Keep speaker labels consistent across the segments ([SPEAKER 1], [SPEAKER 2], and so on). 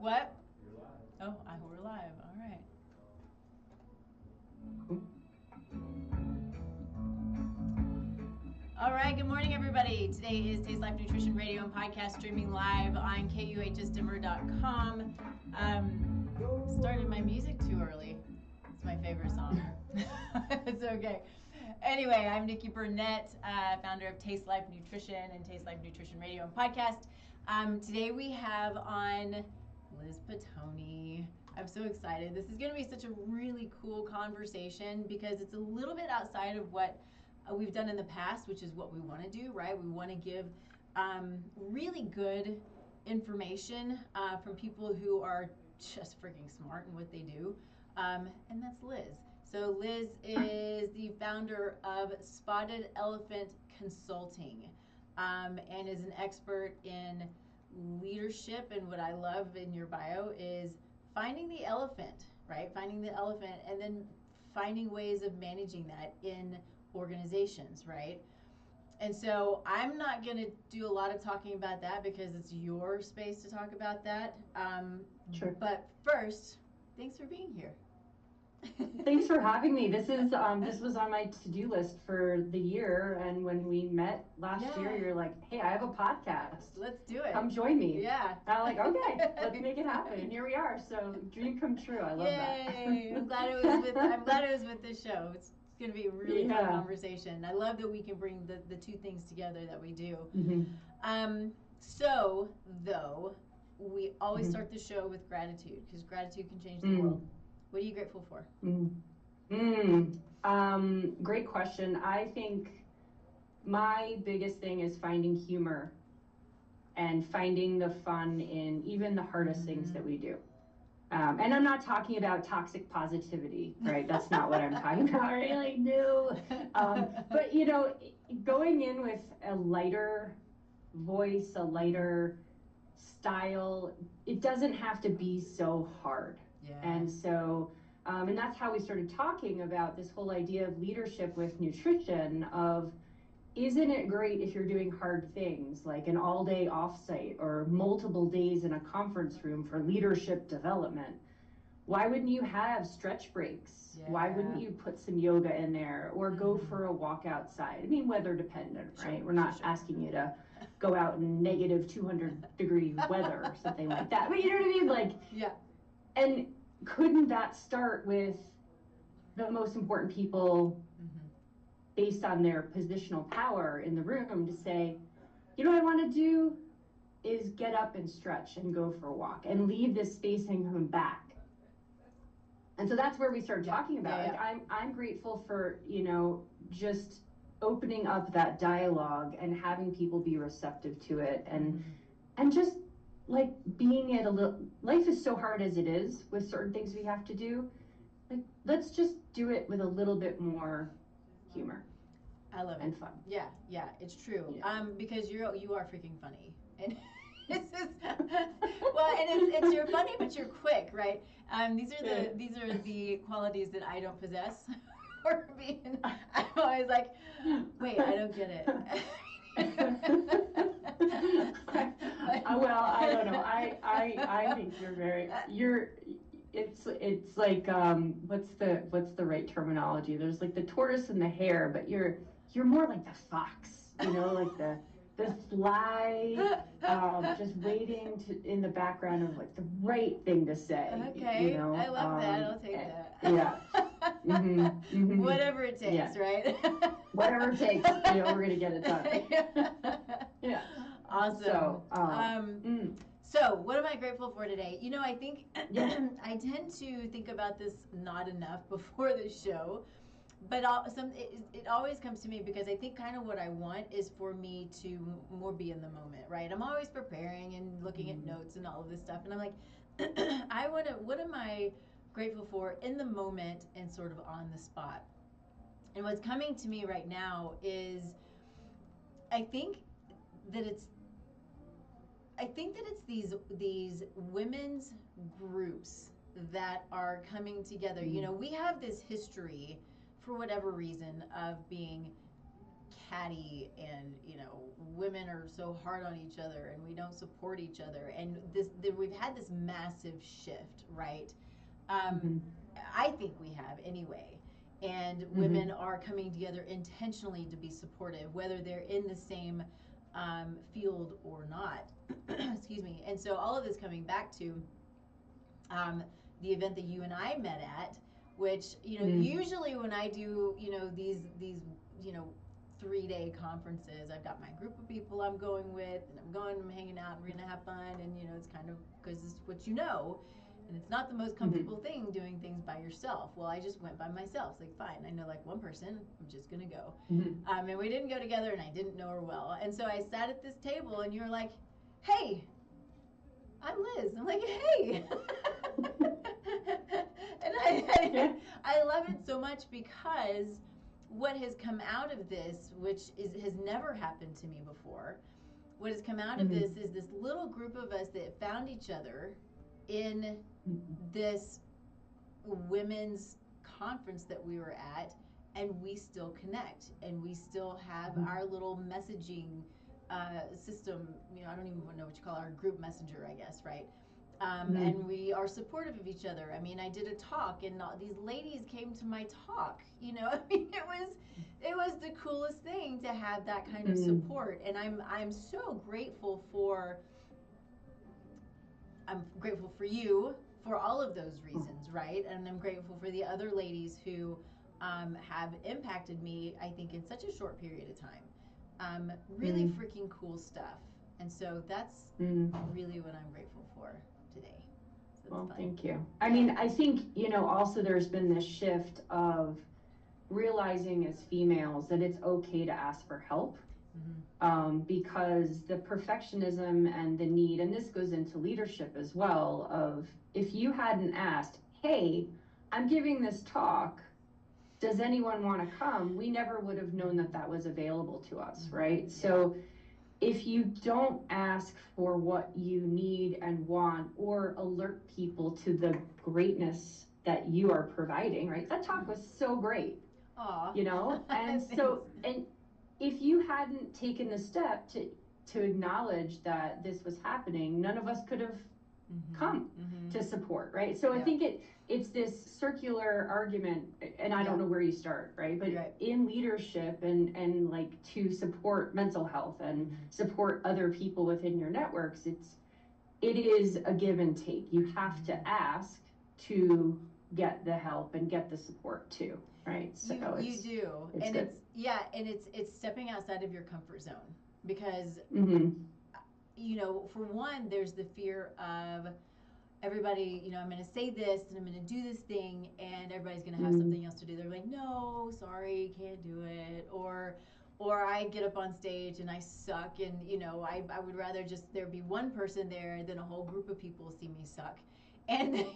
[SPEAKER 1] What?
[SPEAKER 2] You're live.
[SPEAKER 1] Oh, we're live. All right. All right, good morning, everybody. Today is Taste Life Nutrition Radio and Podcast streaming live on KUHSdimmer.com. Started my music too early. It's my favorite song. It's okay. Anyway, I'm Nikki Burnett, founder of Taste Life Nutrition and Taste Life Nutrition Radio and Podcast. Today we have on Liz Patoni. I'm so excited. This is going to be such a really cool conversation because it's a little bit outside of what we've done in the past, which is what we want to do, right? We want to give really good information from people who are just freaking smart in what they do, and that's Liz. So Liz is the founder of Spotted Elephant Consulting, and is an expert in leadership. And what I love in your bio is finding the elephant, right? Finding the elephant and then finding ways of managing that in organizations, right? And so I'm not going to do a lot of talking about that because it's your space to talk about that.
[SPEAKER 3] Sure.
[SPEAKER 1] But first, thanks for being here.
[SPEAKER 3] Thanks for having me. This was on my to-do list for the year, and when we met last year, you're like, "Hey, I have a podcast.
[SPEAKER 1] Let's do it.
[SPEAKER 3] Come join me."
[SPEAKER 1] Yeah.
[SPEAKER 3] I'm like, "Okay, let's make it happen." And here we are. So dream come true. I love
[SPEAKER 1] Yay.
[SPEAKER 3] that.
[SPEAKER 1] I'm glad it was with this show. It's going to be a really fun conversation. I love that we can bring the two things together that we do.
[SPEAKER 3] Mm-hmm.
[SPEAKER 1] So though, we always start the show with gratitude because gratitude can change the world. What are you grateful for?
[SPEAKER 3] Great question. I think my biggest thing is finding humor and finding the fun in even the hardest things that we do. And I'm not talking about toxic positivity, right? That's not what I'm talking about, right? Like, no. But, you know, going in with a lighter voice, a lighter style, it doesn't have to be so hard.
[SPEAKER 1] Yeah.
[SPEAKER 3] And so, and that's how we started talking about this whole idea of leadership with nutrition of, isn't it great if you're doing hard things like an all-day offsite or multiple days in a conference room for leadership development? Why wouldn't you have stretch breaks?
[SPEAKER 1] Yeah.
[SPEAKER 3] Why wouldn't you put some yoga in there or go for a walk outside? I mean, weather dependent, right? We're not asking you to go out in negative 200 degree weather or something like that. But you know what I mean? Like,
[SPEAKER 1] yeah.
[SPEAKER 3] And couldn't that start with the most important people based on their positional power in the room to say, you know what I want to do is get up and stretch and go for a walk and leave this space and come back. And so that's where we started talking about it. Like, I'm grateful for, you know, just opening up that dialogue and having people be receptive to it and just like being at a little, life is so hard as it is with certain things we have to do. Like, let's just do it with a little bit more humor.
[SPEAKER 1] I love it.
[SPEAKER 3] And fun.
[SPEAKER 1] Yeah, it's true.
[SPEAKER 3] Yeah.
[SPEAKER 1] Because you are freaking funny. And this is well, and it's you're funny, but you're quick, right? These are the qualities that I don't possess. Or being, I'm always like, wait, I don't get it.
[SPEAKER 3] Well, I don't know. I think it's like what's the right terminology? There's like the tortoise and the hare, but you're more like the fox, you know, like the fly, just waiting in the background of like the right thing to say.
[SPEAKER 1] Okay,
[SPEAKER 3] you know?
[SPEAKER 1] I love that. I'll take that.
[SPEAKER 3] Yeah.
[SPEAKER 1] Whatever it takes, right?
[SPEAKER 3] Whatever it takes, you know, we're gonna get it done. Yeah.
[SPEAKER 1] Awesome. So what am I grateful for today? You know, I think I tend to think about this not enough before the show, but it always comes to me because I think kind of what I want is for me to more be in the moment, right? I'm always preparing and looking at notes and all of this stuff, and I'm like, what am I grateful for in the moment and sort of on the spot? And what's coming to me right now is I think that it's these women's groups that are coming together. You know, we have this history, for whatever reason, of being catty, and women are so hard on each other, and we don't support each other, and we've had this massive shift, right? I think we have anyway, and women are coming together intentionally to be supportive, whether they're in the same field or not. Excuse me. And so all of this coming back to the event that you and I met at, which usually when I do these 3-day conferences, I've got my group of people I'm going with, and I'm hanging out, and we're gonna have fun, and it's kind of because it's what and it's not the most comfortable thing doing things by yourself. Well, I just went by myself. It's like, fine, I know like one person, I'm just gonna go. And we didn't go together, and I didn't know her well, and so I sat at this table, and you were like, hey, I'm Liz. I'm like, hey. And I love it so much, because what has come out of this, which has never happened to me before, what has come out of this is this little group of us that found each other in this women's conference that we were at, and we still connect, and we still have our little messaging system. I don't even know what you call our group messenger, I guess, right? And we are supportive of each other. I mean, I did a talk, and these ladies came to my talk. I mean, it was the coolest thing to have that kind of support, and I'm so grateful for. I'm grateful for you for all of those reasons, right? And I'm grateful for the other ladies who have impacted me, I think, in such a short period of time. Really freaking cool stuff. And so that's really what I'm grateful for today. So
[SPEAKER 3] well, thank you. I mean, I think, also there's been this shift of realizing as females that it's okay to ask for help. Because the perfectionism and the need, and this goes into leadership as well, of if you hadn't asked, hey, I'm giving this talk, does anyone want to come? We never would have known that was available to us, right? So if you don't ask for what you need and want, or alert people to the greatness that you are providing, right? That talk was so great.
[SPEAKER 1] Aww.
[SPEAKER 3] And so, and if you hadn't taken the step to acknowledge that this was happening, none of us could have come to support, right? So I think it's this circular argument, and I don't know where you start, right? But in leadership and like to support mental health and support other people within your networks, it is a give and take. You have to ask to get the help and get the support too, right? So
[SPEAKER 1] you do, and
[SPEAKER 3] good.
[SPEAKER 1] It's stepping outside of your comfort zone, because for one, there's the fear of everybody, I'm going to say this and I'm going to do this thing, and everybody's going to have something else to do. They're like, no, sorry, can't do it. Or I get up on stage and I suck, and I would rather just there be one person there than a whole group of people see me suck. And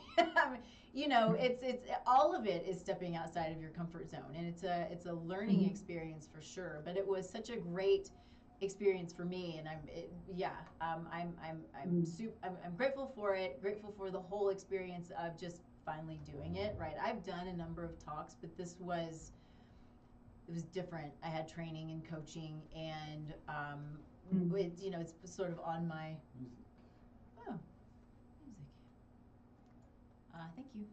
[SPEAKER 1] it's all of it is stepping outside of your comfort zone, and it's a learning experience for sure. But it was such a great experience for me, and I'm grateful for it. Grateful for the whole experience of just finally doing it. Right, I've done a number of talks, but it was different. I had training and coaching, and it's sort of on my music. Thank you.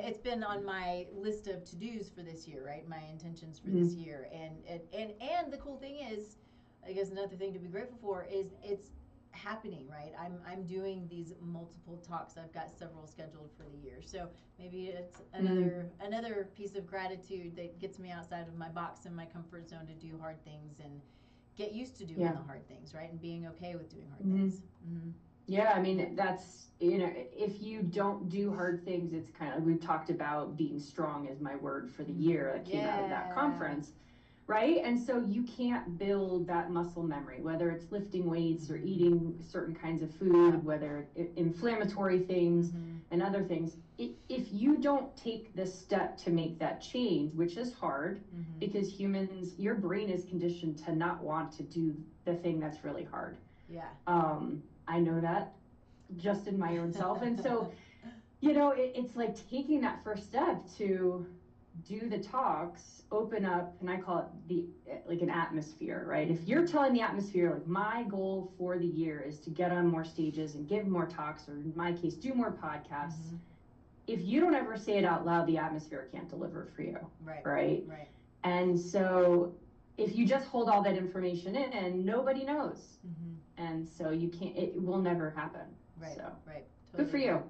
[SPEAKER 1] It's been on my list of to-dos for this year, right? My intentions for this year, and the cool thing is, I guess another thing to be grateful for is it's happening, right? I'm doing these multiple talks. I've got several scheduled for the year, so maybe it's another piece of gratitude that gets me outside of my box and my comfort zone to do hard things and get used to doing the hard things, right? And being okay with doing hard things.
[SPEAKER 3] Yeah, I mean, that's, if you don't do hard things, it's kind of, we talked about being strong as my word for the year that came out of that conference, right? And so you can't build that muscle memory, whether it's lifting weights or eating certain kinds of food, whether inflammatory things and other things. If you don't take the step to make that change, which is hard, because humans, your brain is conditioned to not want to do the thing that's really hard. I know that just in my own self. And so, it's like taking that first step to do the talks open up, and I call it like an atmosphere, right? If you're telling the atmosphere, like, my goal for the year is to get on more stages and give more talks, or in my case, do more podcasts. If you don't ever say it out loud, the atmosphere can't deliver for you. Right. And so if you just hold all that information in, and nobody knows. And so you can't, it will never happen. So
[SPEAKER 1] Totally.
[SPEAKER 3] good for you.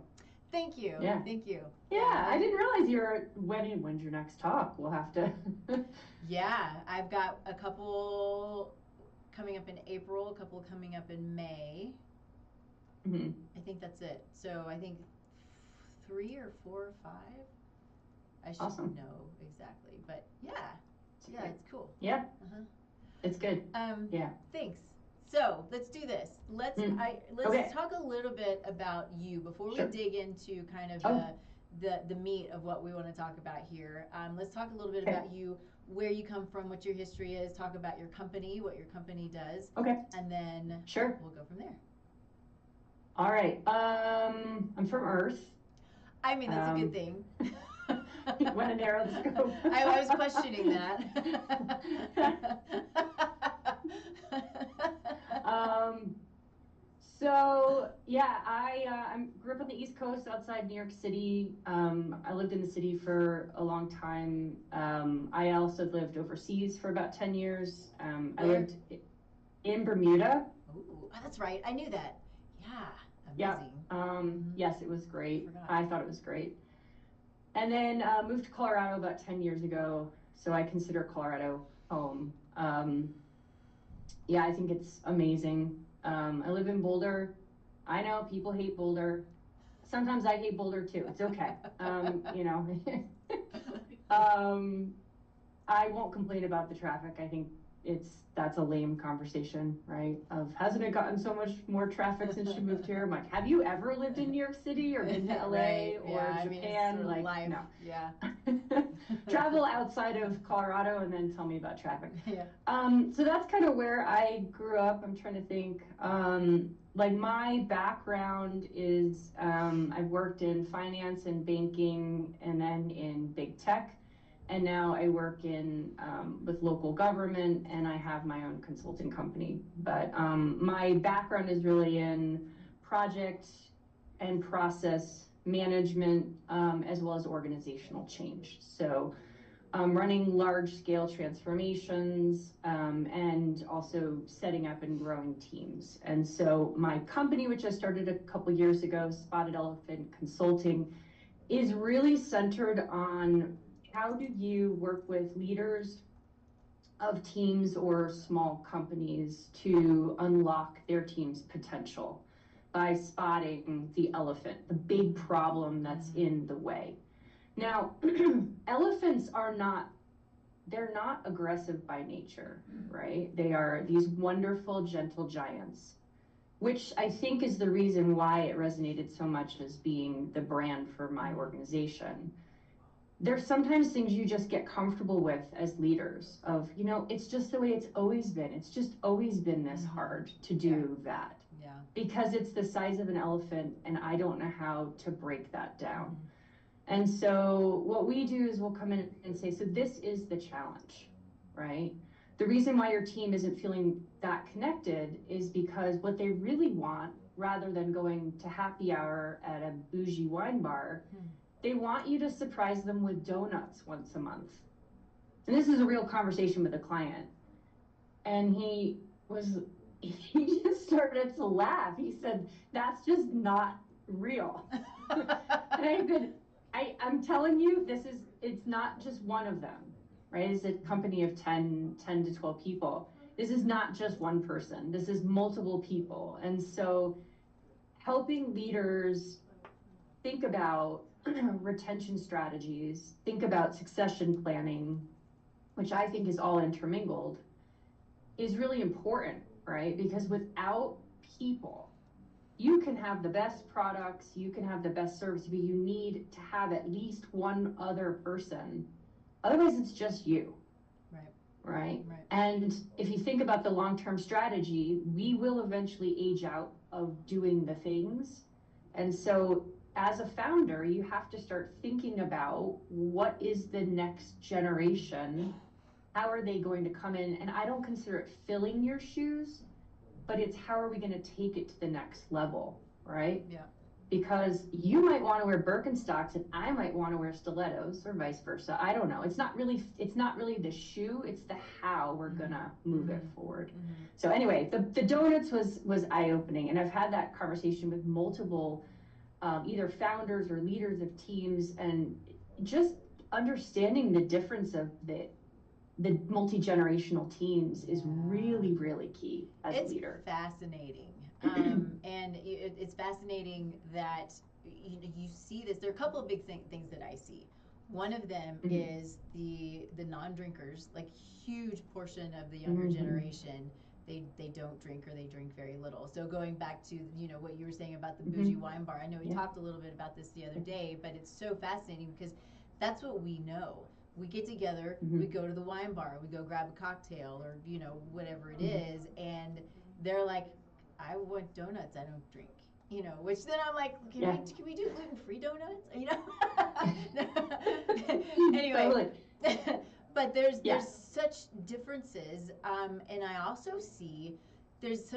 [SPEAKER 1] Thank you.
[SPEAKER 3] Yeah.
[SPEAKER 1] Thank you.
[SPEAKER 3] Yeah, I didn't realize when's your next talk? We'll have to.
[SPEAKER 1] Yeah, I've got a couple coming up in April, a couple coming up in May. I think that's it. So I think 3 or 4 or 5. I should know exactly, but yeah, it's cool.
[SPEAKER 3] Yeah, it's good. Yeah.
[SPEAKER 1] Thanks. So let's do this. Let's talk a little bit about you before we dig into kind of the meat of what we want to talk about here. Let's talk a little bit about you, where you come from, what your history is. Talk about your company, what your company does. And then we'll go from there.
[SPEAKER 3] All right. I'm from Earth.
[SPEAKER 1] I mean, that's a good thing.
[SPEAKER 3] You want to narrow the scope?
[SPEAKER 1] I was questioning that.
[SPEAKER 3] So yeah, I grew up on the East Coast outside New York City. I lived in the city for a long time. I also lived overseas for about 10 years. I lived in Bermuda.
[SPEAKER 1] Oh, that's right. I knew that.
[SPEAKER 3] Yeah. Amazing. Yes, it was great. I thought it was great. And then moved to Colorado about 10 years ago. So I consider Colorado home. Yeah, I think it's amazing. I live in Boulder. I know people hate Boulder. Sometimes I hate Boulder too. It's okay. You know, I won't complain about the traffic. I think that's a lame conversation, right? Of hasn't it gotten so much more traffic since you moved here? I'm like, have you ever lived in New York City or been to LA or Japan?
[SPEAKER 1] I mean,
[SPEAKER 3] like, no.
[SPEAKER 1] Yeah.
[SPEAKER 3] Travel outside of Colorado and then tell me about traffic.
[SPEAKER 1] Yeah.
[SPEAKER 3] So that's kind of where I grew up. I'm trying to think. Like, my background is I've worked in finance and banking, and then in big tech. And now I work in with local government, and I have my own consulting company. But my background is really in project and process management, as well as organizational change. So running large-scale transformations, and also setting up and growing teams. And so my company, which I started a couple years ago, Spotted Elephant Consulting, is really centered on how do you work with leaders of teams or small companies to unlock their team's potential by spotting the elephant, the big problem that's in the way. Now, elephants they're not aggressive by nature, right? They are these wonderful, gentle giants, which I think is the reason why it resonated so much as being the brand for my organization. There's sometimes things you just get comfortable with as leaders of, you know, it's just the way it's always been. It's just always been this hard to do that.
[SPEAKER 1] Yeah.
[SPEAKER 3] Because it's the size of an elephant, and I don't know how to break that down. And so what we do is we'll come in and say, so this is the challenge, right? The reason why your team isn't feeling that connected is because what they really want, rather than going to happy hour at a bougie wine bar, they want you to surprise them with donuts once a month. And this is a real conversation with a client. And he just started to laugh. He said, that's just not real. And I said, I'm telling you, it's not just one of them, right? It's a company of 10 to 12 people. This is not just one person. This is multiple people. And so helping leaders think about retention strategies, think about succession planning, which I think is all intermingled, is really important, right? Because without people, you can have the best products, you can have the best service, but you need to have at least one other person. Otherwise, it's just you. Right? And if you think about the long-term strategy, we will eventually age out of doing the things. And so as a founder, you have to start thinking about what is the next generation, how are they going to come in, and I don't consider it filling your shoes, but it's how are we going to take it to the next level, right?
[SPEAKER 1] Yeah.
[SPEAKER 3] Because you might want to wear Birkenstocks and I might want to wear stilettos, or vice versa. I don't know. It's not really the shoe, it's the how we're gonna move it forward. So anyway, the donuts was eye-opening, and I've had that conversation with multiple either founders or leaders of teams, and just understanding the difference of the multi-generational teams is really, really key as a leader.
[SPEAKER 1] It's fascinating. And it's fascinating that you see this. There are a couple of big things that I see. One of them is the non-drinkers, like huge portion of the younger generation. They don't drink, or they drink very little. So going back to what you were saying about the bougie wine bar, I know we talked a little bit about this the other day, but it's so fascinating because that's what we know. We get together, we go to the wine bar, we go grab a cocktail, or whatever it is, and they're like, I want donuts, I don't drink. Which then I'm like, can we do gluten-free donuts? Anyway, but there's such differences, and I also see there's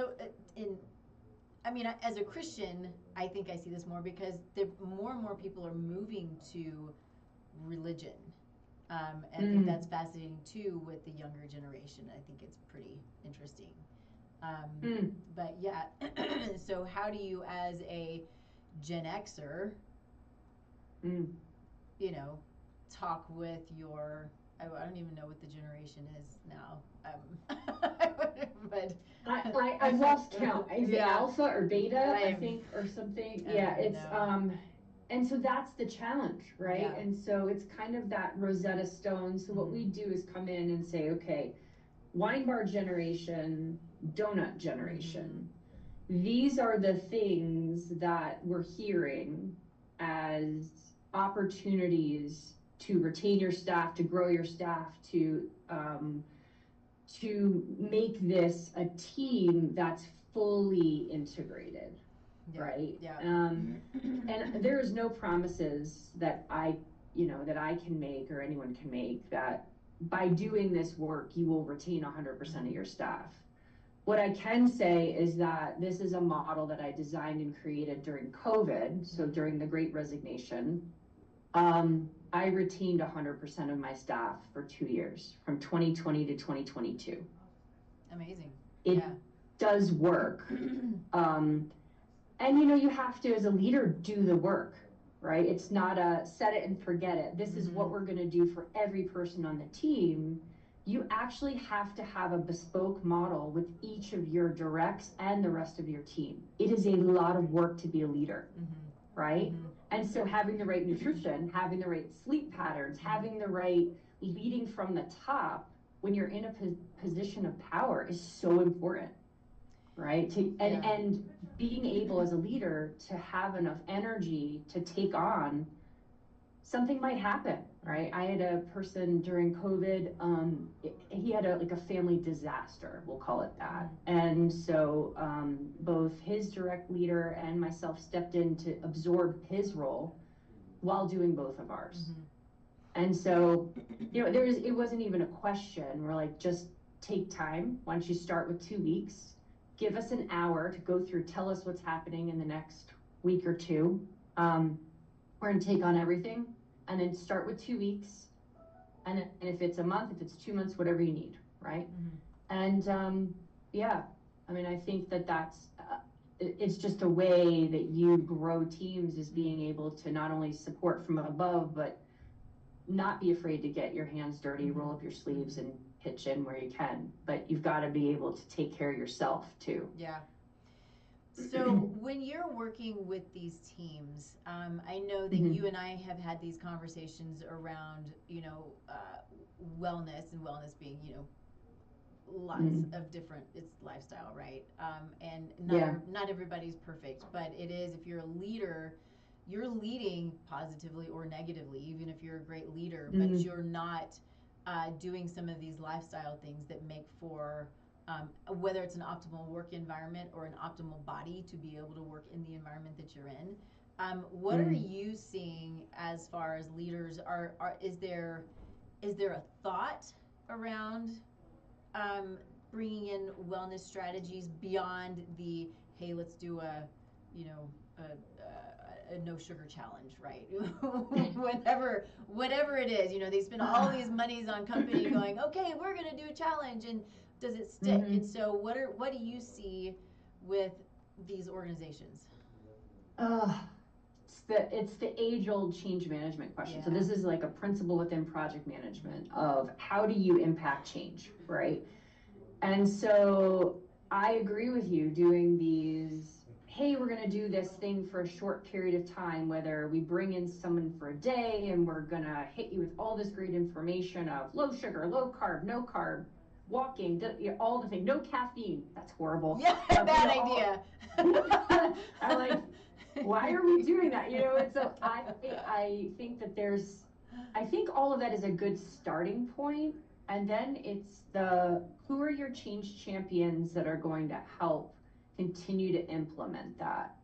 [SPEAKER 1] as a Christian, I think I see this more because more and more people are moving to religion. And I think that's fascinating too with the younger generation. I think it's pretty interesting. But yeah, so how do you, as a Gen Xer, talk with your, I don't even know what the generation is now. But
[SPEAKER 3] I've lost count. Is it alpha or beta? I think, or something. It's and so that's the challenge, right? Yeah. And so it's kind of that Rosetta Stone. So what we do is come in and say, okay, wine bar generation, donut generation. These are the things that we're hearing as opportunities to retain your staff, to grow your staff, to make this a team that's fully integrated. Right. Yeah. And there is no promises that I can make or anyone can make that by doing this work you will retain 100% of your staff. What I can say is that this is a model that I designed and created during COVID, so during the Great Resignation. I retained 100% of my staff for 2 years, from 2020 to 2022.
[SPEAKER 1] Amazing.
[SPEAKER 3] It does work. And you have to, as a leader, do the work, right? It's not a set it and forget it. This is what we're going to do for every person on the team. You actually have to have a bespoke model with each of your directs and the rest of your team. It is a lot of work to be a leader, right? And so having the right nutrition, having the right sleep patterns, having the right leading from the top when you're in a position of power is so important. Right? And being able as a leader to have enough energy to take on something might happen, right? I had a person during COVID, he had a family disaster, we'll call it that. And so both his direct leader and myself stepped in to absorb his role while doing both of ours. And so, it wasn't even a question. We're like, just take time. Why don't you start with 2 weeks? Give us an hour to go through, tell us what's happening in the next week or two. We're going to take on everything, and then start with 2 weeks. And if it's a month, if it's 2 months, whatever you need, right? And I think that's, it's just a way that you grow teams, is being able to not only support from above, but not be afraid to get your hands dirty, roll up your sleeves, and pitch in where you can, but you've got to be able to take care of yourself too.
[SPEAKER 1] Yeah. So when you're working with these teams, I know that you and I have had these conversations around, wellness, and wellness being, lots of different, it's lifestyle, right? And not everybody's perfect, but it is, if you're a leader, you're leading positively or negatively, even if you're a great leader, but you're not doing some of these lifestyle things that make for whether it's an optimal work environment or an optimal body to be able to work in the environment that you're in. What are you seeing as far as leaders? Is there a thought around bringing in wellness strategies beyond the, hey, let's do a no sugar challenge, right? whatever it is, they spend all these monies on company going, okay, we're gonna do a challenge, and does it stick? And so what do you see with these organizations?
[SPEAKER 3] It's the age-old change management question.
[SPEAKER 1] Yeah.
[SPEAKER 3] So this is like a principle within project management of how do you impact change, right? And so I agree with you doing these, hey, we're going to do this thing for a short period of time, whether we bring in someone for a day and we're going to hit you with all this great information of low sugar, low carb, no carb, walking, all the things, no caffeine. That's horrible.
[SPEAKER 1] Yeah, bad idea.
[SPEAKER 3] I'm like, why are we doing that? And so I think that I think all of that is a good starting point. And then it's who are your change champions that are going to help continue to implement that,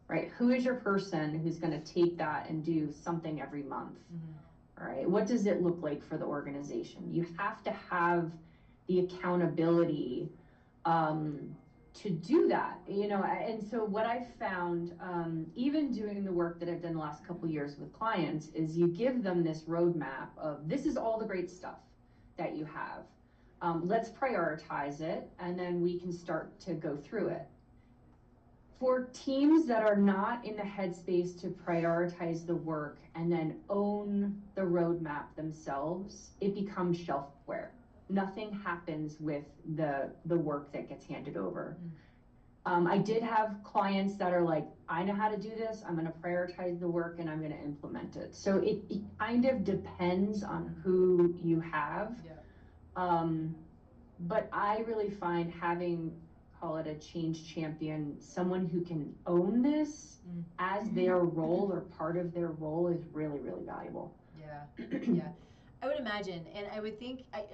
[SPEAKER 3] right? Who is your person who's going to take that and do something every month, right? What does it look like for the organization? You have to have the accountability to do that, and so what I've found, even doing the work that I've done the last couple of years with clients, is you give them this roadmap of this is all the great stuff that you have. Let's prioritize it, and then we can start to go through it. For teams that are not in the headspace to prioritize the work and then own the roadmap themselves, it becomes shelfware. Nothing happens with the work that gets handed over. I did have clients that are like, I know how to do this, I'm going to prioritize the work and I'm going to implement it. So it kind of depends on who you have. Yeah. But I really find having, call it a change champion, someone who can own this as their role or part of their role is really, really valuable.
[SPEAKER 1] Yeah, yeah. I would imagine, and I would think, I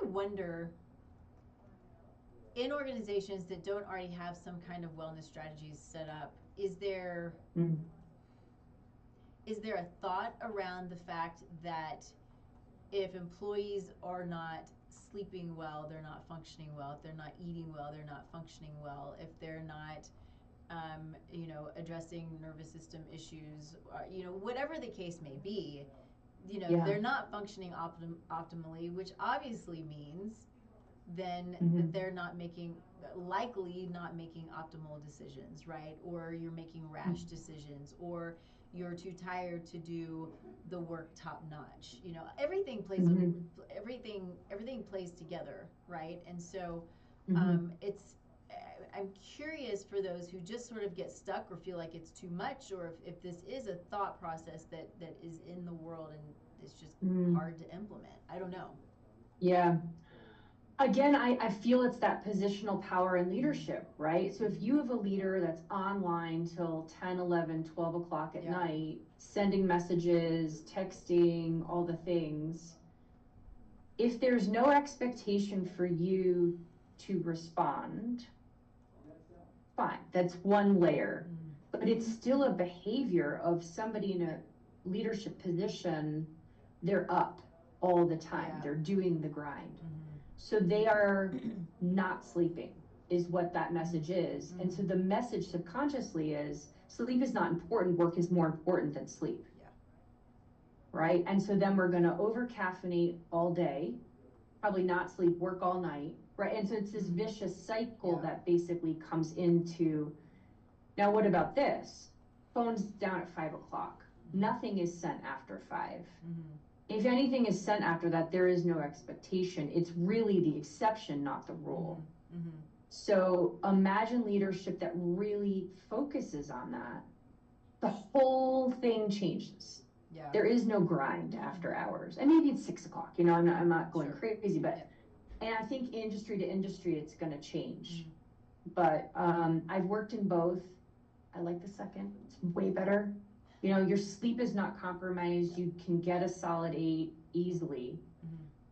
[SPEAKER 1] wonder, in organizations that don't already have some kind of wellness strategies set up, is there a thought around the fact that if employees are not sleeping well, they're not functioning well, if they're not eating well, they're not functioning well, if they're not addressing nervous system issues, whatever the case may be, they're not functioning optimally, which obviously means then that they're likely not making optimal decisions, right? Or you're making rash decisions, or you're too tired to do the work top notch. Everything plays everything plays together, right? And so I'm curious for those who just sort of get stuck or feel like it's too much, or if this is a thought process that is in the world and it's just hard to implement. I don't know.
[SPEAKER 3] Yeah. Again, I feel it's that positional power and leadership, right? So if you have a leader that's online till 10, 11, 12 o'clock at night, sending messages, texting, all the things, if there's no expectation for you to respond, fine, that's one layer. But it's still a behavior of somebody in a leadership position. They're up all the time. They're doing the grind. So they are not sleeping is what that message is. And so the message subconsciously is sleep is not important, work is more important than sleep. Yeah. Right? And so then we're going to over caffeinate all day, probably not sleep, work all night, right? And so it's this vicious cycle that basically comes into, now what about this? Phone's down at 5 o'clock. Nothing is sent after 5. If anything is sent after that, there is no expectation. It's really the exception, not the rule. So imagine leadership that really focuses on that. The whole thing changes. Yeah. There is no grind after hours. And maybe it's 6 o'clock, I'm not going crazy, but, and I think industry to industry, it's going to change. But I've worked in both. I like the second, it's way better. Your sleep is not compromised. You can get a solid 8 easily,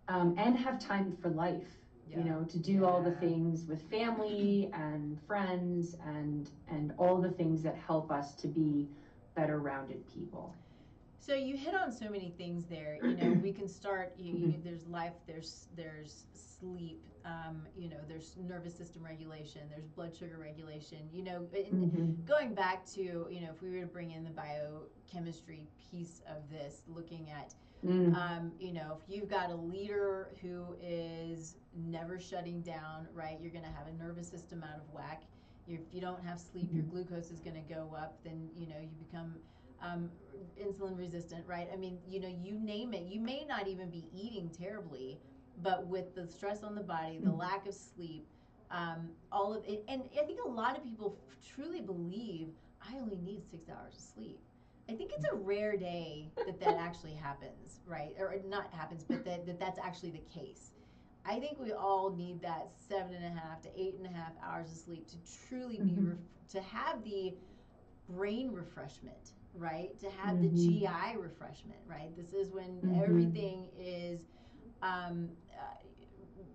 [SPEAKER 3] and have time for life, to do all the things with family and friends and all the things that help us to be better rounded people.
[SPEAKER 1] So you hit on so many things there. We can start. There's life. There's sleep. There's nervous system regulation. There's blood sugar regulation. Going back to if we were to bring in the biochemistry piece of this, looking at if you've got a leader who is never shutting down, right? You're going to have a nervous system out of whack. If you don't have sleep, your glucose is going to go up. Then you become insulin resistant, right? I mean, you name it. You may not even be eating terribly, but with the stress on the body, the lack of sleep, all of it, and I think a lot of people truly believe I only need 6 hours of sleep. I think it's a rare day that actually happens, right? Or not happens, but that's actually the case. I think we all need that 7.5 to 8.5 hours of sleep to truly be to have the brain refreshment, right? To have the GI refreshment, right? This is when everything is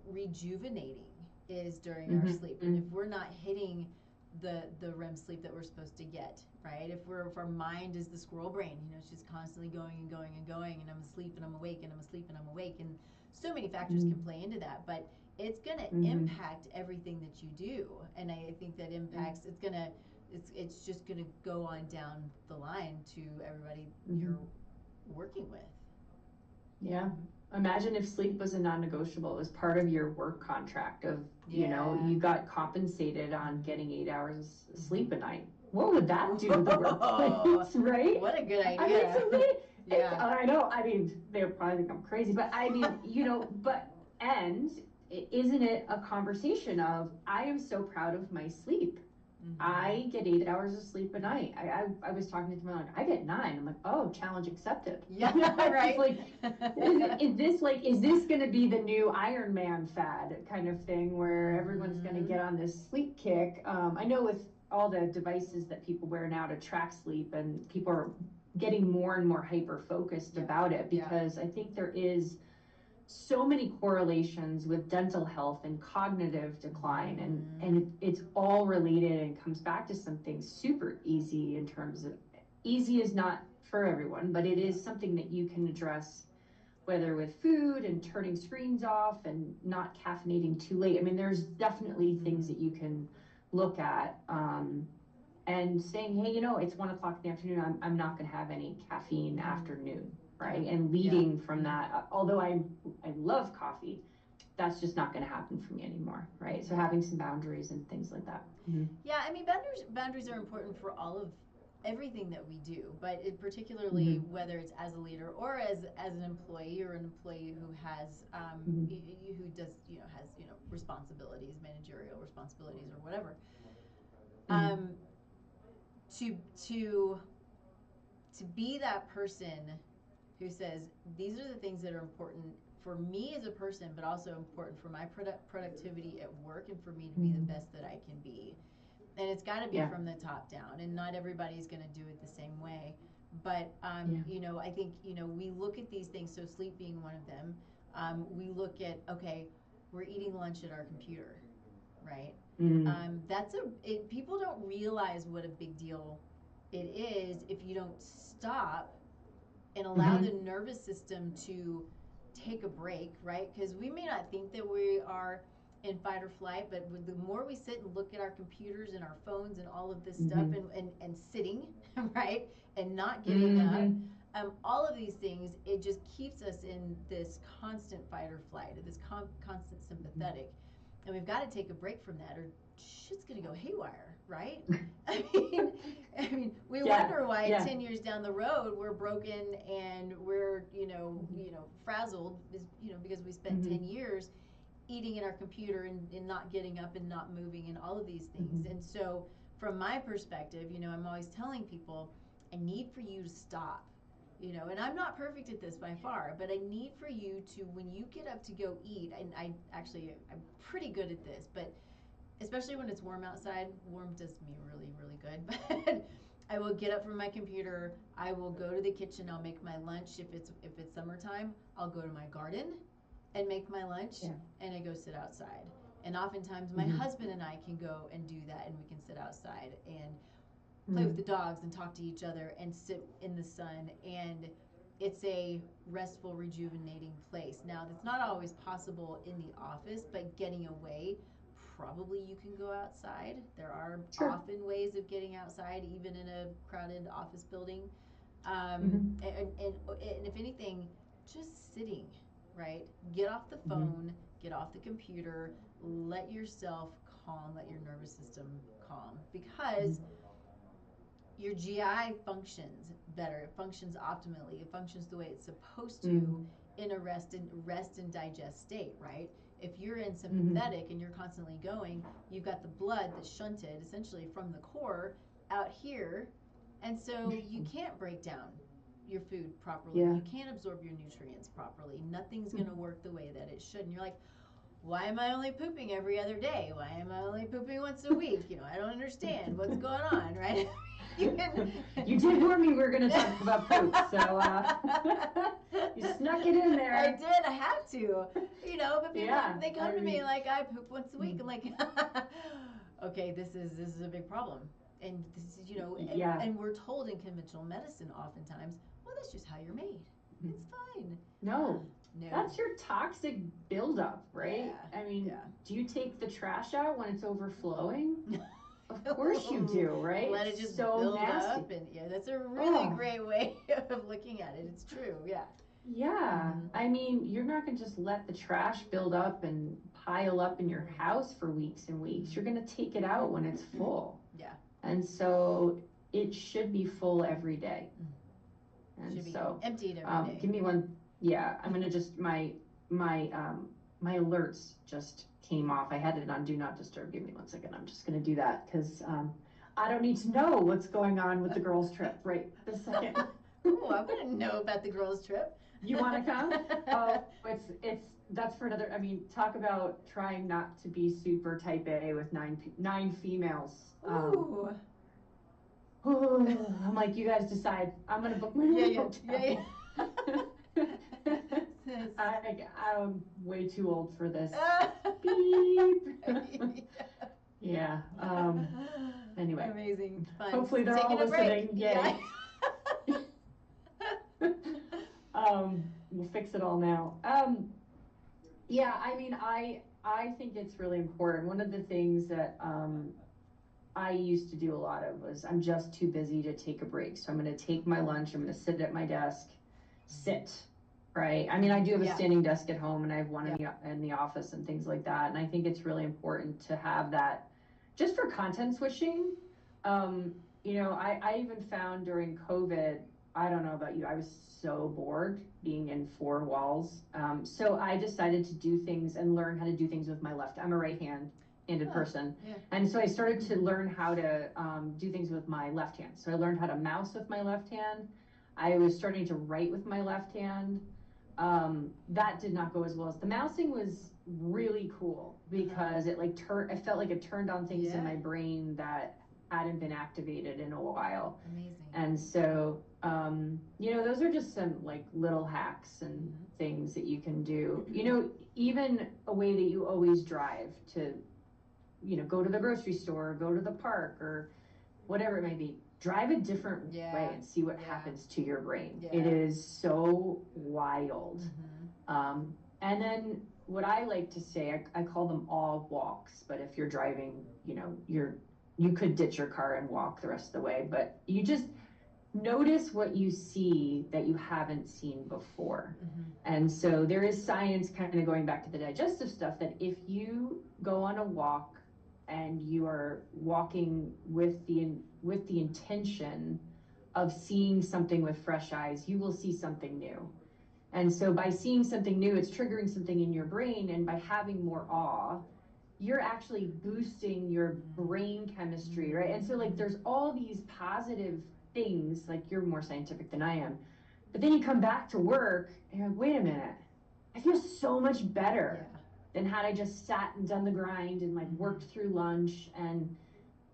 [SPEAKER 1] rejuvenating, is during our sleep. And if we're not hitting the REM sleep that we're supposed to get, right? If our mind is the squirrel brain, it's just constantly going and going and going, and I'm asleep and I'm awake and I'm asleep and I'm awake, and so many factors can play into that, but it's going to impact everything that you do. And I think that impacts, it's just going to go on down the line to everybody you're working with.
[SPEAKER 3] Yeah. Imagine if sleep was a non-negotiable. It was part of your work contract of, you got compensated on getting 8 hours of sleep a night. What would that do to the workplace, right?
[SPEAKER 1] What a good idea.
[SPEAKER 3] I mean, I know. I mean, they'll probably think I'm crazy, but I mean, and isn't it a conversation of, I am so proud of my sleep. I get 8 hours of sleep a night. I was talking to someone, I get 9. I'm like, oh, challenge accepted.
[SPEAKER 1] Yeah, right.
[SPEAKER 3] Is this going to be the new Iron Man fad kind of thing where everyone's going to get on this sleep kick? I know with all the devices that people wear now to track sleep, and people are getting more and more hyper focused about it, because I think there is so many correlations with dental health and cognitive decline, and it's all related and comes back to something super easy in terms of, easy is not for everyone, but it is something that you can address, whether with food and turning screens off and not caffeinating too late. I mean, there's definitely things that you can look at, and saying, hey, it's 1 o'clock in the afternoon, I'm not going to have any caffeine afternoon. Right. And leading from that, although I love coffee, that's just not going to happen for me anymore. Right. So having some boundaries and things like that.
[SPEAKER 1] Yeah. I mean, boundaries are important for all of everything that we do, but particularly whether it's as a leader or as an employee, or an employee who has, who does, has, responsibilities, managerial responsibilities or whatever. To be that person who says, these are the things that are important for me as a person, but also important for my productivity at work, and for me to be the best that I can be. And it's got to be from the top down, and not everybody's going to do it the same way. But, I think, we look at these things, so sleep being one of them, we look at, okay, we're eating lunch at our computer, right? People don't realize what a big deal it is if you don't stop and allow the nervous system to take a break, right? Because we may not think that we are in fight or flight, but the more we sit and look at our computers and our phones and all of this stuff, and sitting, right, and not getting up, all of these things, it just keeps us in this constant fight or flight, or this constant sympathetic. And we've got to take a break from that, or shit's going to go haywire, right? I mean, we wonder why 10 years down the road we're broken and we're, frazzled, is, because we spent 10 years eating in our computer and not getting up and not moving and all of these things. And so from my perspective, I'm always telling people, I need for you to stop. And I'm not perfect at this by far, but I need for you to, when you get up to go eat, and I'm pretty good at this, but especially when it's warm outside, warm does me really, really good, but I will get up from my computer, I will go to the kitchen, I'll make my lunch. If it's summertime, I'll go to my garden and make my lunch, and I go sit outside. And oftentimes my husband and I can go and do that, and we can sit outside. And play with the dogs and talk to each other and sit in the sun, and it's a restful, rejuvenating place. Now, that's not always possible in the office, but getting away, probably you can go outside. There are often ways of getting outside, even in a crowded office building. And if anything, just sitting, right? Get off the phone, get off the computer, let yourself calm, let your nervous system calm, because your GI functions better. It functions optimally. It functions the way it's supposed to in a rest and digest state, right? If you're in sympathetic and you're constantly going, you've got the blood that's shunted essentially from the core out here, and so you can't break down your food properly. You can't absorb your nutrients properly. Nothing's going to work the way that it should. And you're like, why am I only pooping every other day? Why am I only pooping once a week? I don't understand what's going on, right?
[SPEAKER 3] You did warn me we were going to talk about poop, so you snuck it in there.
[SPEAKER 1] I did. I have to. But people, they come to me like, I poop once a week. I'm like, okay, this is a big problem. And this is, and we're told in conventional medicine oftentimes, well, that's just how you're made. It's fine.
[SPEAKER 3] No. That's your toxic buildup, right?
[SPEAKER 1] Yeah.
[SPEAKER 3] I mean, do you take the trash out when it's overflowing? Of course you do, right?
[SPEAKER 1] Let it just build up, and that's a really great way of looking at it. It's true, yeah.
[SPEAKER 3] Yeah, I mean, you're not going to just let the trash build up and pile up in your house for weeks and weeks. You're going to take it out when it's full.
[SPEAKER 1] Yeah.
[SPEAKER 3] And so it should be full every day. And
[SPEAKER 1] should be
[SPEAKER 3] so
[SPEAKER 1] emptied every day.
[SPEAKER 3] Give me one. Yeah, I'm gonna just my alerts just came off. I had it on Do Not Disturb. Give me 1 second. I'm just gonna do that because I don't need to know what's going on with the girls' trip right this second.
[SPEAKER 1] Oh, I want to know about the girls' trip.
[SPEAKER 3] You want to come? Oh, that's for another. I mean, talk about trying not to be super type A with nine females.
[SPEAKER 1] Ooh.
[SPEAKER 3] I'm like, you guys decide. I'm gonna book my hotel. I'm way too old for this. Beep. Yeah. Anyway.
[SPEAKER 1] Amazing. Fun.
[SPEAKER 3] Hopefully they're all listening. Yay. We'll fix it all now. Yeah, I mean, I think it's really important. One of the things that I used to do a lot of was I'm just too busy to take a break. So I'm going to take my lunch. I'm going to sit at my desk, right? I mean, I do have a standing desk at home, and I have one in the office and things like that. And I think it's really important to have that just for content switching. I even found during COVID, I don't know about you, I was so bored being in four walls. So I decided to do things and learn how to do things with my left. I'm a right-handed person. Yeah. And so I started to learn how to do things with my left hand. So I learned how to mouse with my left hand. I was starting to write with my left hand. That did not go as well as the mousing was really cool because it felt like it turned on things in my brain that hadn't been activated in a while.
[SPEAKER 1] Amazing.
[SPEAKER 3] And so, those are just some like little hacks and things that you can do. Even a way that you always drive to, go to the grocery store, or go to the park, or whatever it may be. Drive a different way and see what happens to your brain. It is so wild. And then what I like to say, I call them all walks, but if you're driving, you could ditch your car and walk the rest of the way, but you just notice what you see that you haven't seen before. And so there is science kind of going back to the digestive stuff that if you go on a walk and you are walking with the intention of seeing something with fresh eyes, you will see something new. And so by seeing something new, it's triggering something in your brain, and by having more awe, you're actually boosting your brain chemistry, right? And so there's all these positive things, you're more scientific than I am, but then you come back to work and you're like, wait a minute, I feel so much better than had I just sat and done the grind and worked through lunch. And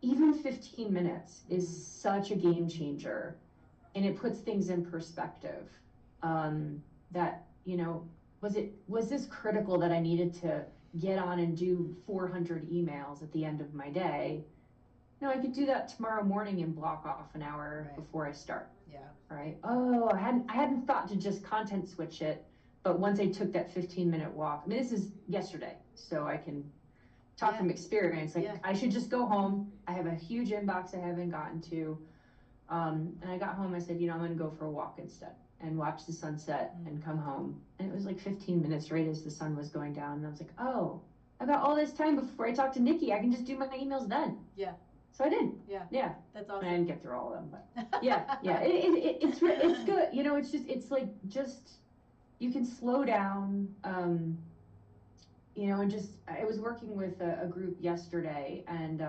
[SPEAKER 3] even 15 minutes is such a game changer, and it puts things in perspective. That, was this critical that I needed to get on and do 400 emails at the end of my day? No, I could do that tomorrow morning and block off an hour
[SPEAKER 1] Right.
[SPEAKER 3] before I start.
[SPEAKER 1] Yeah.
[SPEAKER 3] Right. Oh, I hadn't thought to just content switch it, but once I took that 15-minute walk, I mean, this is yesterday, so I can talk from experience. Like, I should just go home. I have a huge inbox I haven't gotten to. And I got home, I said, I'm gonna go for a walk instead and watch the sunset and come home. And it was like 15 minutes right as the sun was going down. And I was like, oh, I got all this time before I talk to Nikki. I can just do my emails then.
[SPEAKER 1] Yeah.
[SPEAKER 3] So I did.
[SPEAKER 1] Yeah. That's awesome.
[SPEAKER 3] I didn't get through all of them, but yeah. It's good. It's like, you can slow down, and I was working with a group yesterday, and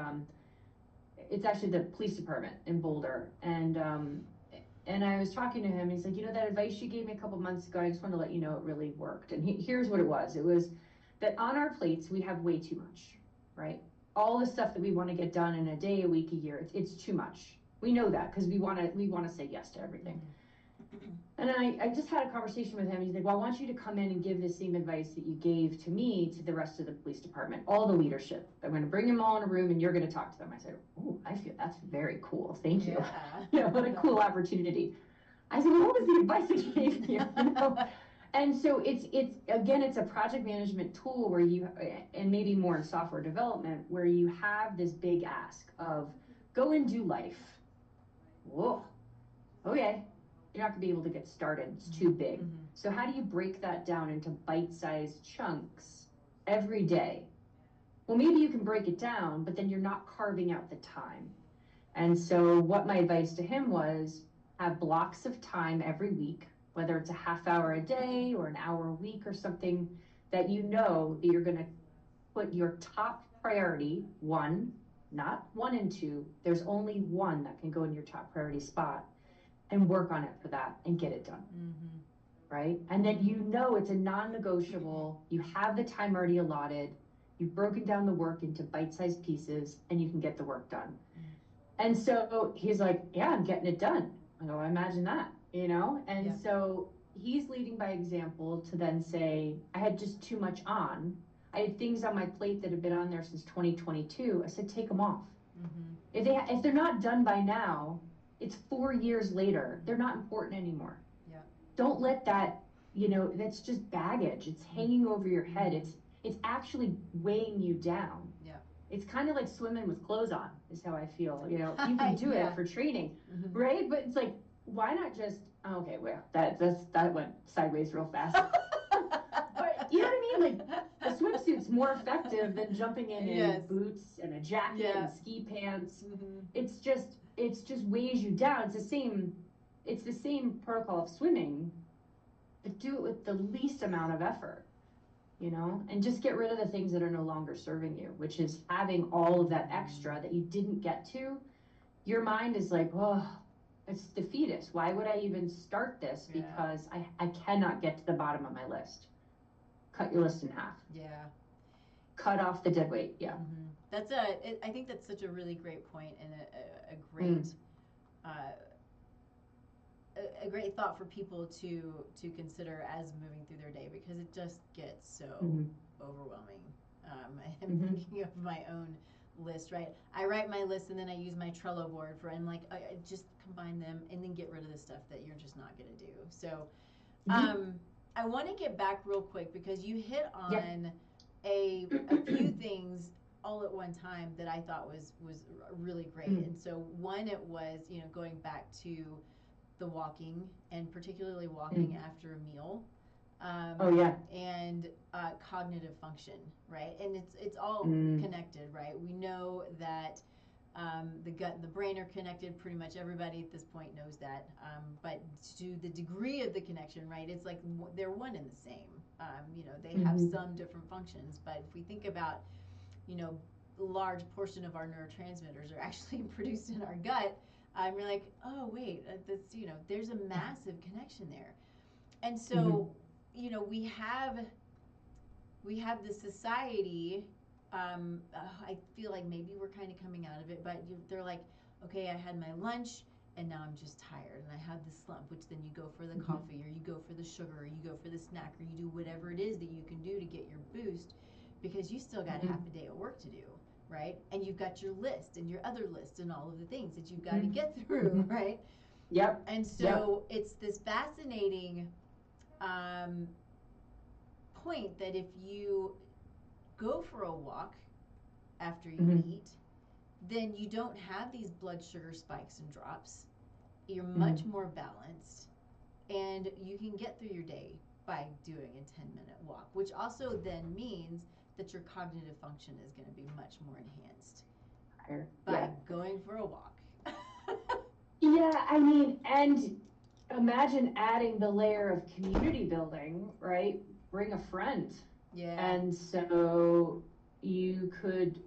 [SPEAKER 3] it's actually the police department in Boulder, and I was talking to him, and he's like, that advice you gave me a couple months ago, I just want to let you know it really worked. And here's what it was that on our plates we have way too much, right? All the stuff that we want to get done in a day, a week, a year, it's too much. We know that because we want to say yes to everything. And I just had a conversation with him. He's like, well, I want you to come in and give the same advice that you gave to me to the rest of the police department, all the leadership. I'm going to bring them all in a room and you're going to talk to them. I said, oh, I feel that's very cool. Thank you.
[SPEAKER 1] Yeah.
[SPEAKER 3] What a cool opportunity. I said, well, what was the advice that you gave me? And so it's a project management tool where and maybe more in software development, where you have this big ask of go and do life. Whoa, okay. You're not gonna be able to get started. It's too big. Mm-hmm. So how do you break that down into bite-sized chunks every day? Well, maybe you can break it down, but then you're not carving out the time. And so what my advice to him was, have blocks of time every week, whether it's a half hour a day or an hour a week or something, that that you're gonna put your top priority, one, not 1 and 2, there's only one that can go in your top priority spot, and work on it for that and get it done. Mm-hmm. Right? And then it's a non-negotiable, you have the time already allotted, you've broken down the work into bite-sized pieces, and you can get the work done. Mm-hmm. And so he's like, yeah, I'm getting it done. I go, I imagine that, And so he's leading by example to then say, I had just too much on. I had things on my plate that have been on there since 2022. I said, take them off. Mm-hmm. If they're not done by now, it's 4 years later. They're not important anymore. Yeah. Don't let that, that's just baggage. It's hanging over your head. It's actually weighing you down. Yeah. It's kind of like swimming with clothes on, is how I feel. You can do it for training, mm-hmm. right? But it's like, why not just, okay, well, that went sideways real fast. But you know what I mean? Like, a swimsuit's more effective than jumping in boots and a jacket and ski pants. Mm-hmm. It's just weighs you down. It's the same protocol of swimming, but do it with the least amount of effort, and just get rid of the things that are no longer serving you, which is having all of that extra that you didn't get to. Your mind is like, oh, it's defeatist. Why would I even start this? Because I cannot get to the bottom of my list. Cut your list in half. Yeah. Cut off the dead weight. Yeah.
[SPEAKER 1] Mm-hmm. I think that's such a really great point and a great, a great thought for people to consider as moving through their day, because it just gets so overwhelming. I'm thinking of my own list, right? I write my list and then I use my Trello board I just combine them and then get rid of the stuff that you're just not going to do. So, I want to get back real quick because you hit on a few things all at one time that I thought was really great. And so one, it was, going back to the walking, and particularly walking after a meal. And cognitive function, right? And it's all connected, right? We know that the gut and the brain are connected. Pretty much everybody at this point knows that. But to the degree of the connection, right, it's like they're one and the same. They have some different functions. But if we think about, a large portion of our neurotransmitters are actually produced in our gut, we're like, oh, wait, that's, there's a massive connection there. And so, we have this society, I feel like maybe we're kind of coming out of it, but they're like, okay, I had my lunch and now I'm just tired and I have this slump, which then you go for the coffee or you go for the sugar or you go for the snack or you do whatever it is that you can do to get your boost, because you still got half a day of work to do. right? And you've got your list and your other list and all of the things that you've got to get through, right?
[SPEAKER 3] Yep.
[SPEAKER 1] And so it's this fascinating point that if you go for a walk after you eat, then you don't have these blood sugar spikes and drops. You're much more balanced, and you can get through your day by doing a 10-minute walk, which also then means that your cognitive function is going to be much more enhanced by going for a walk.
[SPEAKER 3] Yeah, I mean, and imagine adding the layer of community building, right? Bring a friend.
[SPEAKER 1] Yeah.
[SPEAKER 3] And so you could,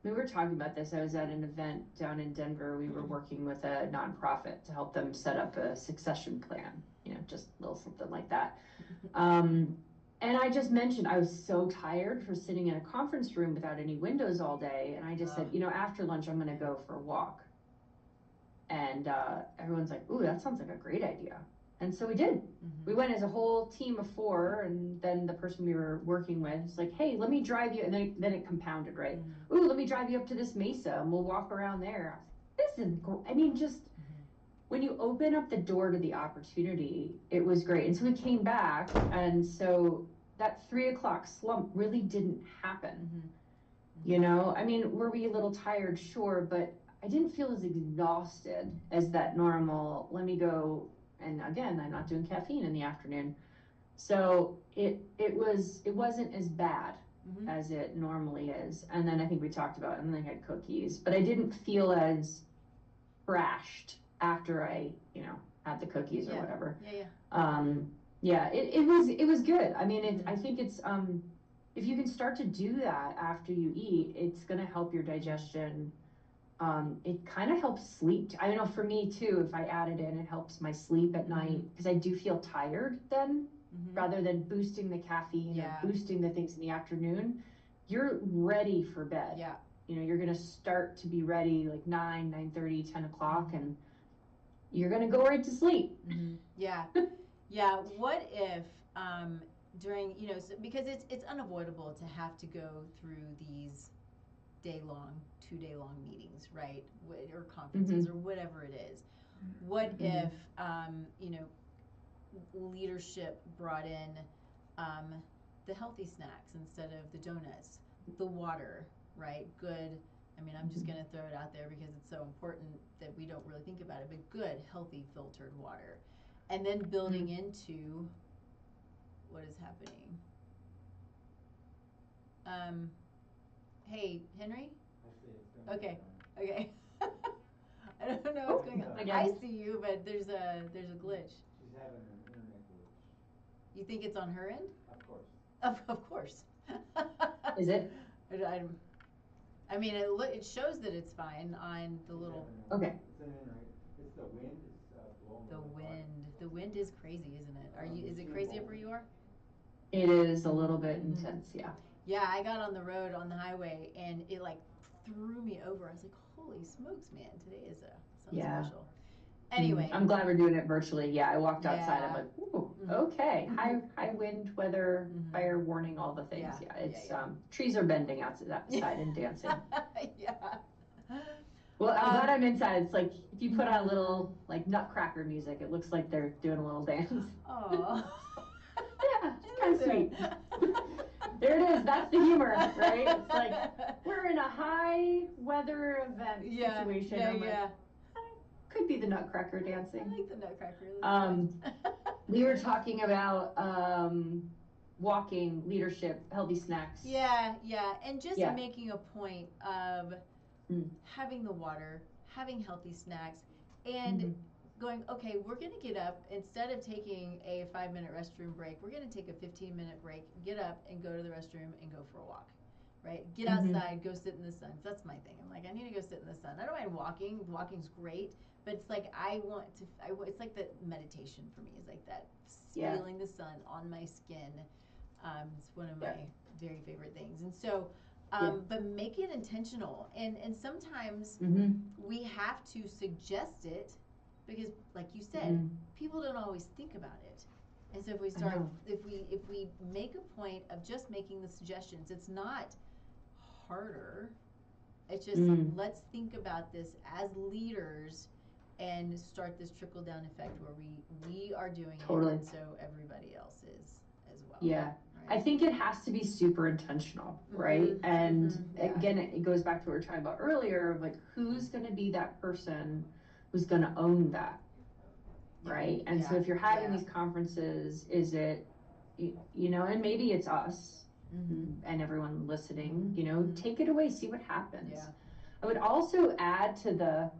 [SPEAKER 3] we were talking about this. I was at an event down in Denver. We were working with a nonprofit to help them set up a succession plan, just a little something like that. And I just mentioned I was so tired for sitting in a conference room without any windows all day. And I just said, after lunch, I'm going to go for a walk. And everyone's like, ooh, that sounds like a great idea. And so we did. We went as a whole team of 4, and then the person we were working with was like, hey, let me drive you. And then it compounded, right? Ooh, let me drive you up to this mesa and we'll walk around there. This is great. I mean, just when you open up the door to the opportunity, it was great. And so we came back, and so that 3 o'clock slump really didn't happen. I mean, were we a little tired? Sure, but I didn't feel as exhausted as that normal, let me go. And again, I'm not doing caffeine in the afternoon. So it wasn't as bad as it normally is. And then I think we talked about, and then I had cookies, but I didn't feel as crashed after I, had the cookies or whatever. It was good. I mean, I think it's, if you can start to do that after you eat, it's going to help your digestion. It kind of helps sleep. I know for me too, if I add it in, it helps my sleep at night, because I do feel tired then, rather than boosting the caffeine or boosting the things in the afternoon. You're ready for bed.
[SPEAKER 1] Yeah.
[SPEAKER 3] You're going to start to be ready like 9:30, 10 o'clock, and you're going to go right to sleep.
[SPEAKER 1] Yeah. Yeah. What if during, because it's unavoidable to have to go through these day-long, 2-day-long meetings, right? Or conferences or whatever it is. What if, leadership brought in the healthy snacks instead of the donuts, the water, right? Good. I mean, I'm just going to throw it out there because it's so important that we don't really think about it, but good, healthy, filtered water. And then building into what is happening. Hey, Henry? Okay. I don't know what's going on. I see you, but there's a glitch.
[SPEAKER 2] She's having an internet glitch.
[SPEAKER 1] You think it's on her end?
[SPEAKER 2] Of course.
[SPEAKER 1] Of course.
[SPEAKER 3] Is it?
[SPEAKER 1] I mean, it shows that it's fine on the little.
[SPEAKER 3] Okay.
[SPEAKER 2] It's an internet. It's the wind. It's blowing.
[SPEAKER 1] The wind. The wind is crazy, isn't it? Is it crazy up where you are?
[SPEAKER 3] It is a little bit intense, yeah.
[SPEAKER 1] Yeah, I got on the road on the highway and it like threw me over. I was like, holy smokes, man, today is something special. Anyway.
[SPEAKER 3] I'm glad we're doing it virtually. Yeah, I walked outside. I'm like, ooh, okay. High wind, weather, fire warning, all the things. Yeah, it's trees are bending outside and dancing.
[SPEAKER 1] Yeah.
[SPEAKER 3] Well, I'm glad I'm inside. It's like if you put on a little like nutcracker music, it looks like they're doing a little dance.
[SPEAKER 1] Oh.
[SPEAKER 3] Yeah, it's kind of sweet. There it is. That's the humor, right? It's like we're in a high weather event situation.
[SPEAKER 1] Yeah.
[SPEAKER 3] Could be the nutcracker dancing.
[SPEAKER 1] I like the nutcracker.
[SPEAKER 3] We were talking about walking, leadership, healthy snacks.
[SPEAKER 1] Yeah, and just making a point of having the water, having healthy snacks, and going, okay, we're going to get up, instead of taking a 5-minute restroom break, we're going to take a 15-minute break, get up and go to the restroom and go for a walk, right? Get outside, go sit in the sun. That's my thing. I'm like, I need to go sit in the sun. I don't mind walking. Walking's great, but it's like it's like the meditation for me. It's like that feeling the sun on my skin. It's one of my very favorite things. And so, but make it intentional. And sometimes we have to suggest it, because like you said, people don't always think about it. And so if we start, if we make a point of just making the suggestions, it's not harder. It's just, let's think about this as leaders and start this trickle down effect where we are doing it, and so everybody else is as well.
[SPEAKER 3] Yeah.
[SPEAKER 1] Right?
[SPEAKER 3] I think it has to be super intentional, right? And again, it goes back to what we were talking about earlier of like, who's going to be that person who's going to own that, right? And so if you're having these conferences, is it, you know, and maybe it's us and everyone listening, you know, take it away, see what happens.
[SPEAKER 1] Yeah.
[SPEAKER 3] I would also add to the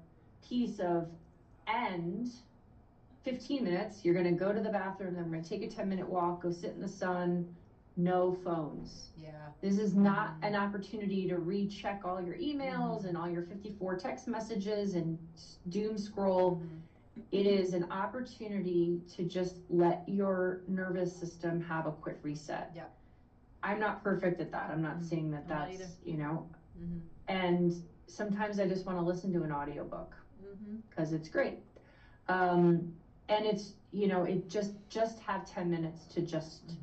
[SPEAKER 3] piece of end 15 minutes, you're going to go to the bathroom, then we're going to take a 10-minute walk, go sit in the sun, no phones.
[SPEAKER 1] Yeah.
[SPEAKER 3] This is not an opportunity to recheck all your emails and all your 54 text messages and doom scroll. It is an opportunity to just let your nervous system have a quick reset.
[SPEAKER 1] Yeah.
[SPEAKER 3] I'm not perfect at that. I'm not saying that that's, you know, and sometimes I just want to listen to an audiobook because it's great. And it's, you know, it just have 10 minutes to just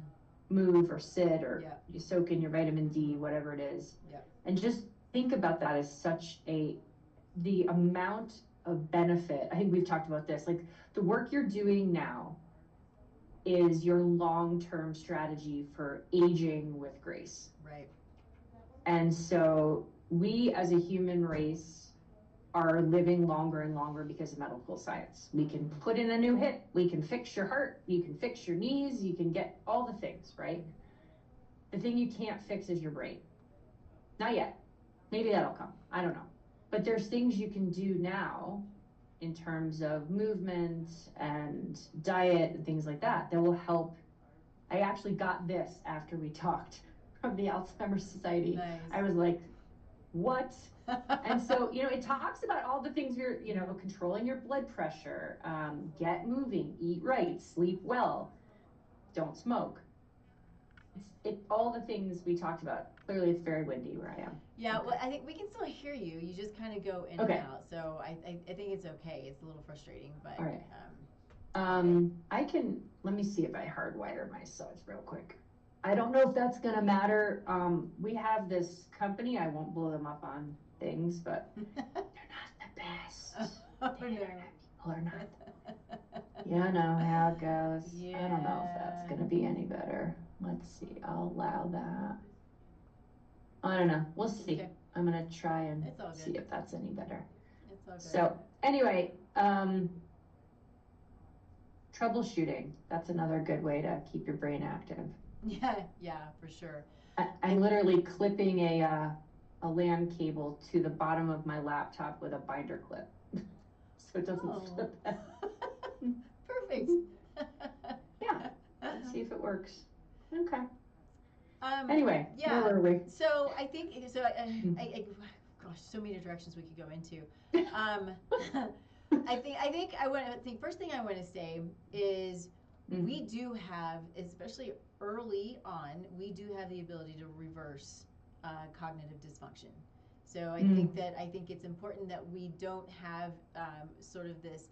[SPEAKER 3] move or sit or you soak in your vitamin D, whatever it is. And just think about that as such the amount of benefit. I think we've talked about this, like the work you're doing now is your long-term strategy for aging with grace.
[SPEAKER 1] Right.
[SPEAKER 3] And so we as a human race are living longer and longer because of medical science. We can put in a new hip, we can fix your heart, you can fix your knees, you can get all the things, right? The thing you can't fix is your brain. Not yet. Maybe that'll come. I don't know. But there's things you can do now in terms of movement and diet and things like that will help. I actually got this after we talked from the Alzheimer's Society.
[SPEAKER 1] Nice.
[SPEAKER 3] I was like, what? And so, you know, it talks about all the things you're, you know, controlling your blood pressure, get moving, eat right, sleep well, don't smoke. It's all the things we talked about. Clearly it's very windy where I am.
[SPEAKER 1] Yeah, well, I think we can still hear you. You just kind of go in and out. So I think it's okay. It's a little frustrating, but.
[SPEAKER 3] All right. I can, let me see if I hardwire my suds real quick. I don't know if that's going to matter. We have this company, I won't blow them up on things, but they're not the best.
[SPEAKER 1] Oh, no.
[SPEAKER 3] People are not. You know how it goes.
[SPEAKER 1] Yeah.
[SPEAKER 3] I don't know if that's going to be any better. Let's see. I'll allow that. I don't know. We'll see.
[SPEAKER 1] Okay.
[SPEAKER 3] I'm going to try and
[SPEAKER 1] It's
[SPEAKER 3] see if that's any better.
[SPEAKER 1] It's all good.
[SPEAKER 3] So anyway, troubleshooting. That's another good way to keep your brain active.
[SPEAKER 1] Yeah, for sure.
[SPEAKER 3] I'm literally clipping a LAN cable to the bottom of my laptop with a binder clip. So it doesn't slip out.
[SPEAKER 1] Perfect.
[SPEAKER 3] Yeah. Let's see if it works. Okay.
[SPEAKER 1] Anyway,
[SPEAKER 3] where were we?
[SPEAKER 1] So I think gosh, so many directions we could go into. I think first thing I want to say is we do have, especially early on, we do have the ability to reverse cognitive dysfunction. So I think it's important that we don't have sort of this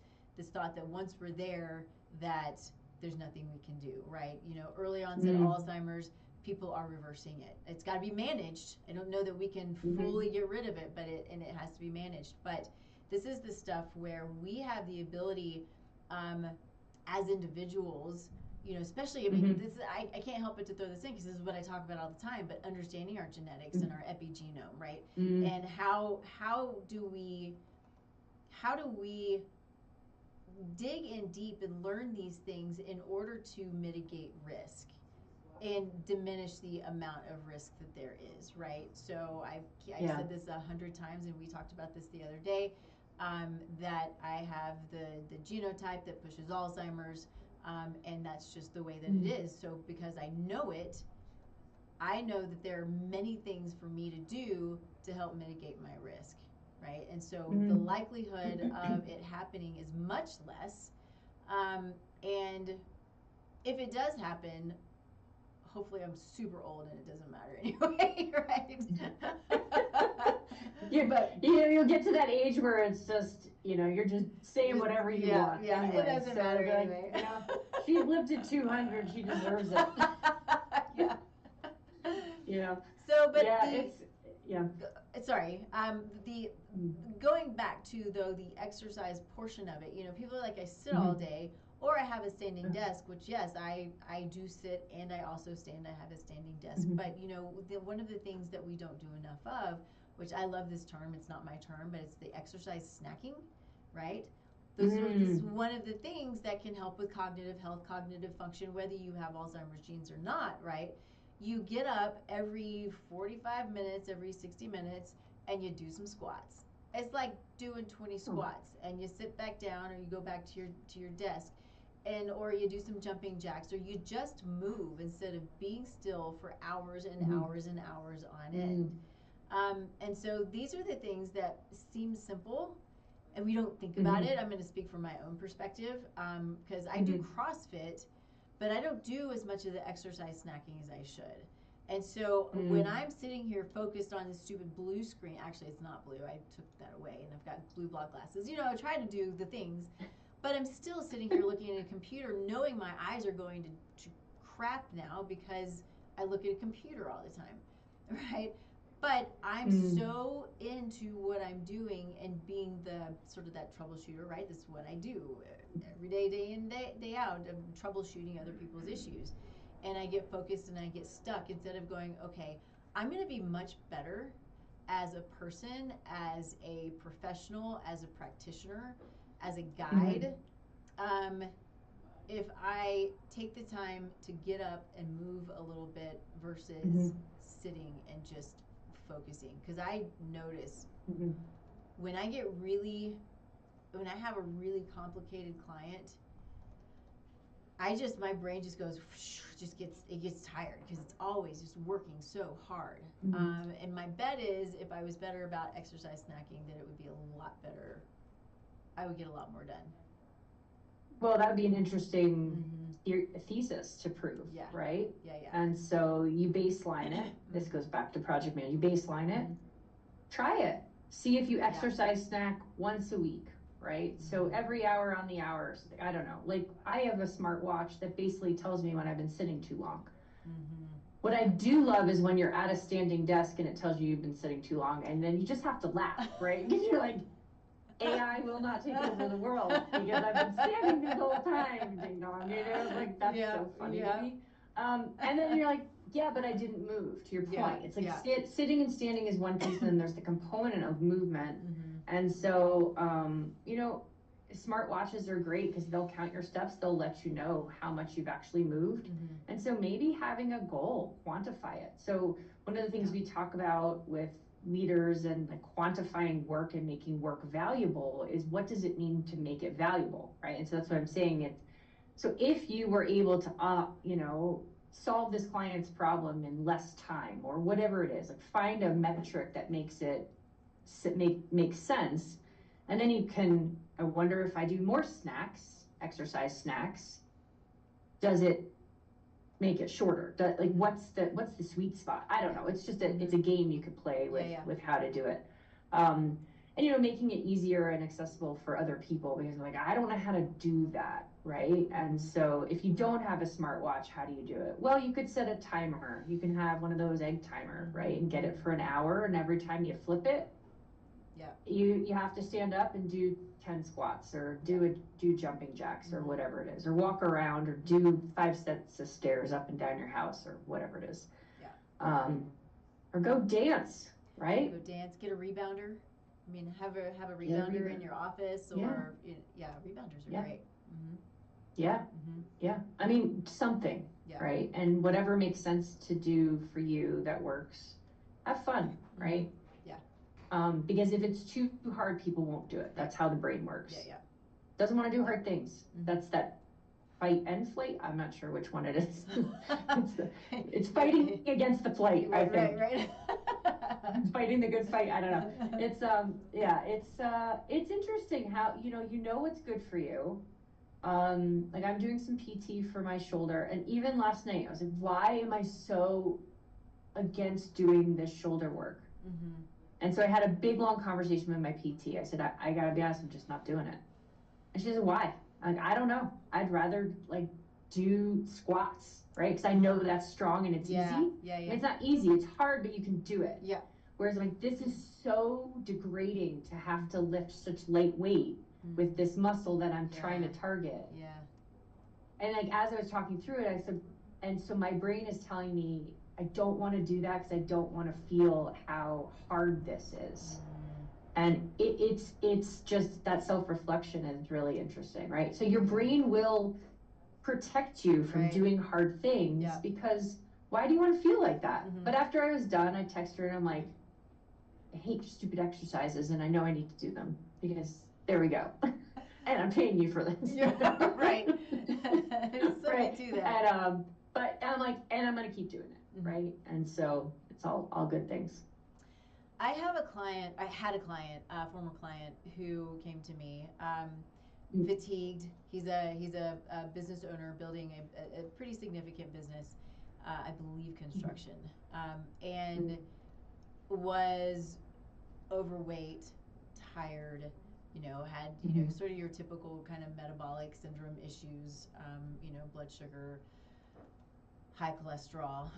[SPEAKER 1] thought that once we're there that there's nothing we can do, right? You know, early onset Alzheimer's, people are reversing it. It's got to be managed. I don't know that we can fully get rid of it, but it has to be managed. But this is the stuff where we have the ability as individuals, you know, especially, I mean, this is, I can't help but to throw this in because this is what I talk about all the time, but understanding our genetics and our epigenome, right? And how do we dig in deep and learn these things in order to mitigate risk and diminish the amount of risk that there is, right? So I've said this 100 times, and we talked about this the other day, that I have the genotype that pushes Alzheimer's, and that's just the way that it is. So because I know it, I know that there are many things for me to do to help mitigate my risk, right? And so the likelihood of it happening is much less, and if it does happen, hopefully I'm super old and it doesn't matter anyway, right?
[SPEAKER 3] You'll get to that age where it's just, you know, you're just saying whatever you want.
[SPEAKER 1] Yeah, anyway, it doesn't matter anyway.
[SPEAKER 3] You know, she lived to 200, she deserves it.
[SPEAKER 1] Yeah.
[SPEAKER 3] You know.
[SPEAKER 1] So, but
[SPEAKER 3] Yeah.
[SPEAKER 1] Sorry. The going back to though the exercise portion of it, people are like, I sit all day, or I have a standing desk, which yes, I do sit and I also stand. I have a standing desk, but one of the things that we don't do enough of, which I love this term. It's not my term, but it's the exercise snacking, right? This is one of the things that can help with cognitive health, cognitive function, whether you have Alzheimer's genes or not, right? You get up every 45 minutes, every 60 minutes, and you do some squats. It's like doing 20 squats, and you sit back down, or you go back to your desk, or you do some jumping jacks, or you just move instead of being still for hours and hours and hours on end. And so these are the things that seem simple, and we don't think about it. I'm going to speak from my own perspective, because I do CrossFit, but I don't do as much of the exercise snacking as I should. And so when I'm sitting here focused on this stupid blue screen, actually it's not blue, I took that away, and I've got blue block glasses. I try to do the things, but I'm still sitting here looking at a computer knowing my eyes are going to crap now because I look at a computer all the time, right? But I'm so into what I'm doing and being the sort of that troubleshooter, right? This is what I do every day, day in, day out. I'm troubleshooting other people's issues. And I get focused and I get stuck instead of going, okay, I'm going to be much better as a person, as a professional, as a practitioner, as a guide. If I take the time to get up and move a little bit versus sitting and just focusing, because I notice when I have a really complicated client, my brain just goes, it gets tired because it's always just working so hard. And my bet is if I was better about exercise snacking, that it would be a lot better. I would get a lot more done.
[SPEAKER 3] Well, that would be an interesting thesis to prove, right?
[SPEAKER 1] Yeah.
[SPEAKER 3] And so you baseline it. This goes back to project management. You baseline it. Try it. See if you exercise snack once a week, right? So every hour on the hours. I don't know. Like I have a smartwatch that basically tells me when I've been sitting too long. What I do love is when you're at a standing desk and it tells you you've been sitting too long, and then you just have to laugh, right? Because you're like, AI will not take over the world because I've been standing this whole time. Ding dong, like that's so funny to me. And then you're like, yeah, but I didn't move. To your point, it's like sitting and standing is one piece, and then there's the component of movement. And so, smart watches are great because they'll count your steps. They'll let you know how much you've actually moved. And so maybe having a goal, quantify it. So one of the things we talk about with leaders and like quantifying work and making work valuable is what does it mean to make it valuable, right? And so that's what I'm saying. So if you were able to, solve this client's problem in less time or whatever it is, like find a metric that makes it make sense, and then you can. I wonder if I do more snacks, exercise snacks, does it make it shorter? What's the sweet spot? I don't know. It's just it's a game you could play with how to do it. And making it easier and accessible for other people, because like I don't know how to do that, right? And so if you don't have a smartwatch, how do you do it? Well, you could set a timer. You can have one of those egg timer, right? And get it for an hour, and every time you flip it, you have to stand up and do 10 squats or do jumping jacks or whatever it is, or walk around or do 5 sets of stairs up and down your house or whatever it is. Or go dance, right?
[SPEAKER 1] Go dance, get a rebounder. I mean, have a rebounder in your office, or rebounders are great.
[SPEAKER 3] I mean, something, right? And whatever makes sense to do for you that works, have fun, right? Because if it's too hard, people won't do it. That's how the brain works. Doesn't want to do hard things. That's that fight and flight. I'm not sure which one it is. It's fighting against the flight, I think.
[SPEAKER 1] Right.
[SPEAKER 3] Fighting the good fight. I don't know. It's interesting how you know what's good for you. Like I'm doing some PT for my shoulder, and even last night I was like, why am I so against doing this shoulder work? And so I had a big long conversation with my PT. I said, I gotta be honest, I'm just not doing it. And she said, why? I'm like, I don't know. I'd rather like do squats, right? Because I know that's strong and it's easy. It's not easy, it's hard, but you can do it. Whereas like, this is so degrading to have to lift such light weight with this muscle that I'm trying to target.
[SPEAKER 1] Yeah.
[SPEAKER 3] And like, as I was talking through it, I said, and so my brain is telling me, I don't want to do that because I don't want to feel how hard this is. And it's just that self-reflection is really interesting, right? So your brain will protect you from doing hard things because why do you want to feel like that? But after I was done, I texted her and I'm like, I hate stupid exercises and I know I need to do them because there we go. And I'm paying you for this.
[SPEAKER 1] Right. So
[SPEAKER 3] right.
[SPEAKER 1] we do that.
[SPEAKER 3] And but I'm like, and I'm gonna keep doing it, right? And so it's all good things.
[SPEAKER 1] I had a client, a former client, who came to me, fatigued. He's a business owner building a pretty significant business, I believe construction, and was overweight, tired, had, sort of your typical kind of metabolic syndrome issues, blood sugar, high cholesterol,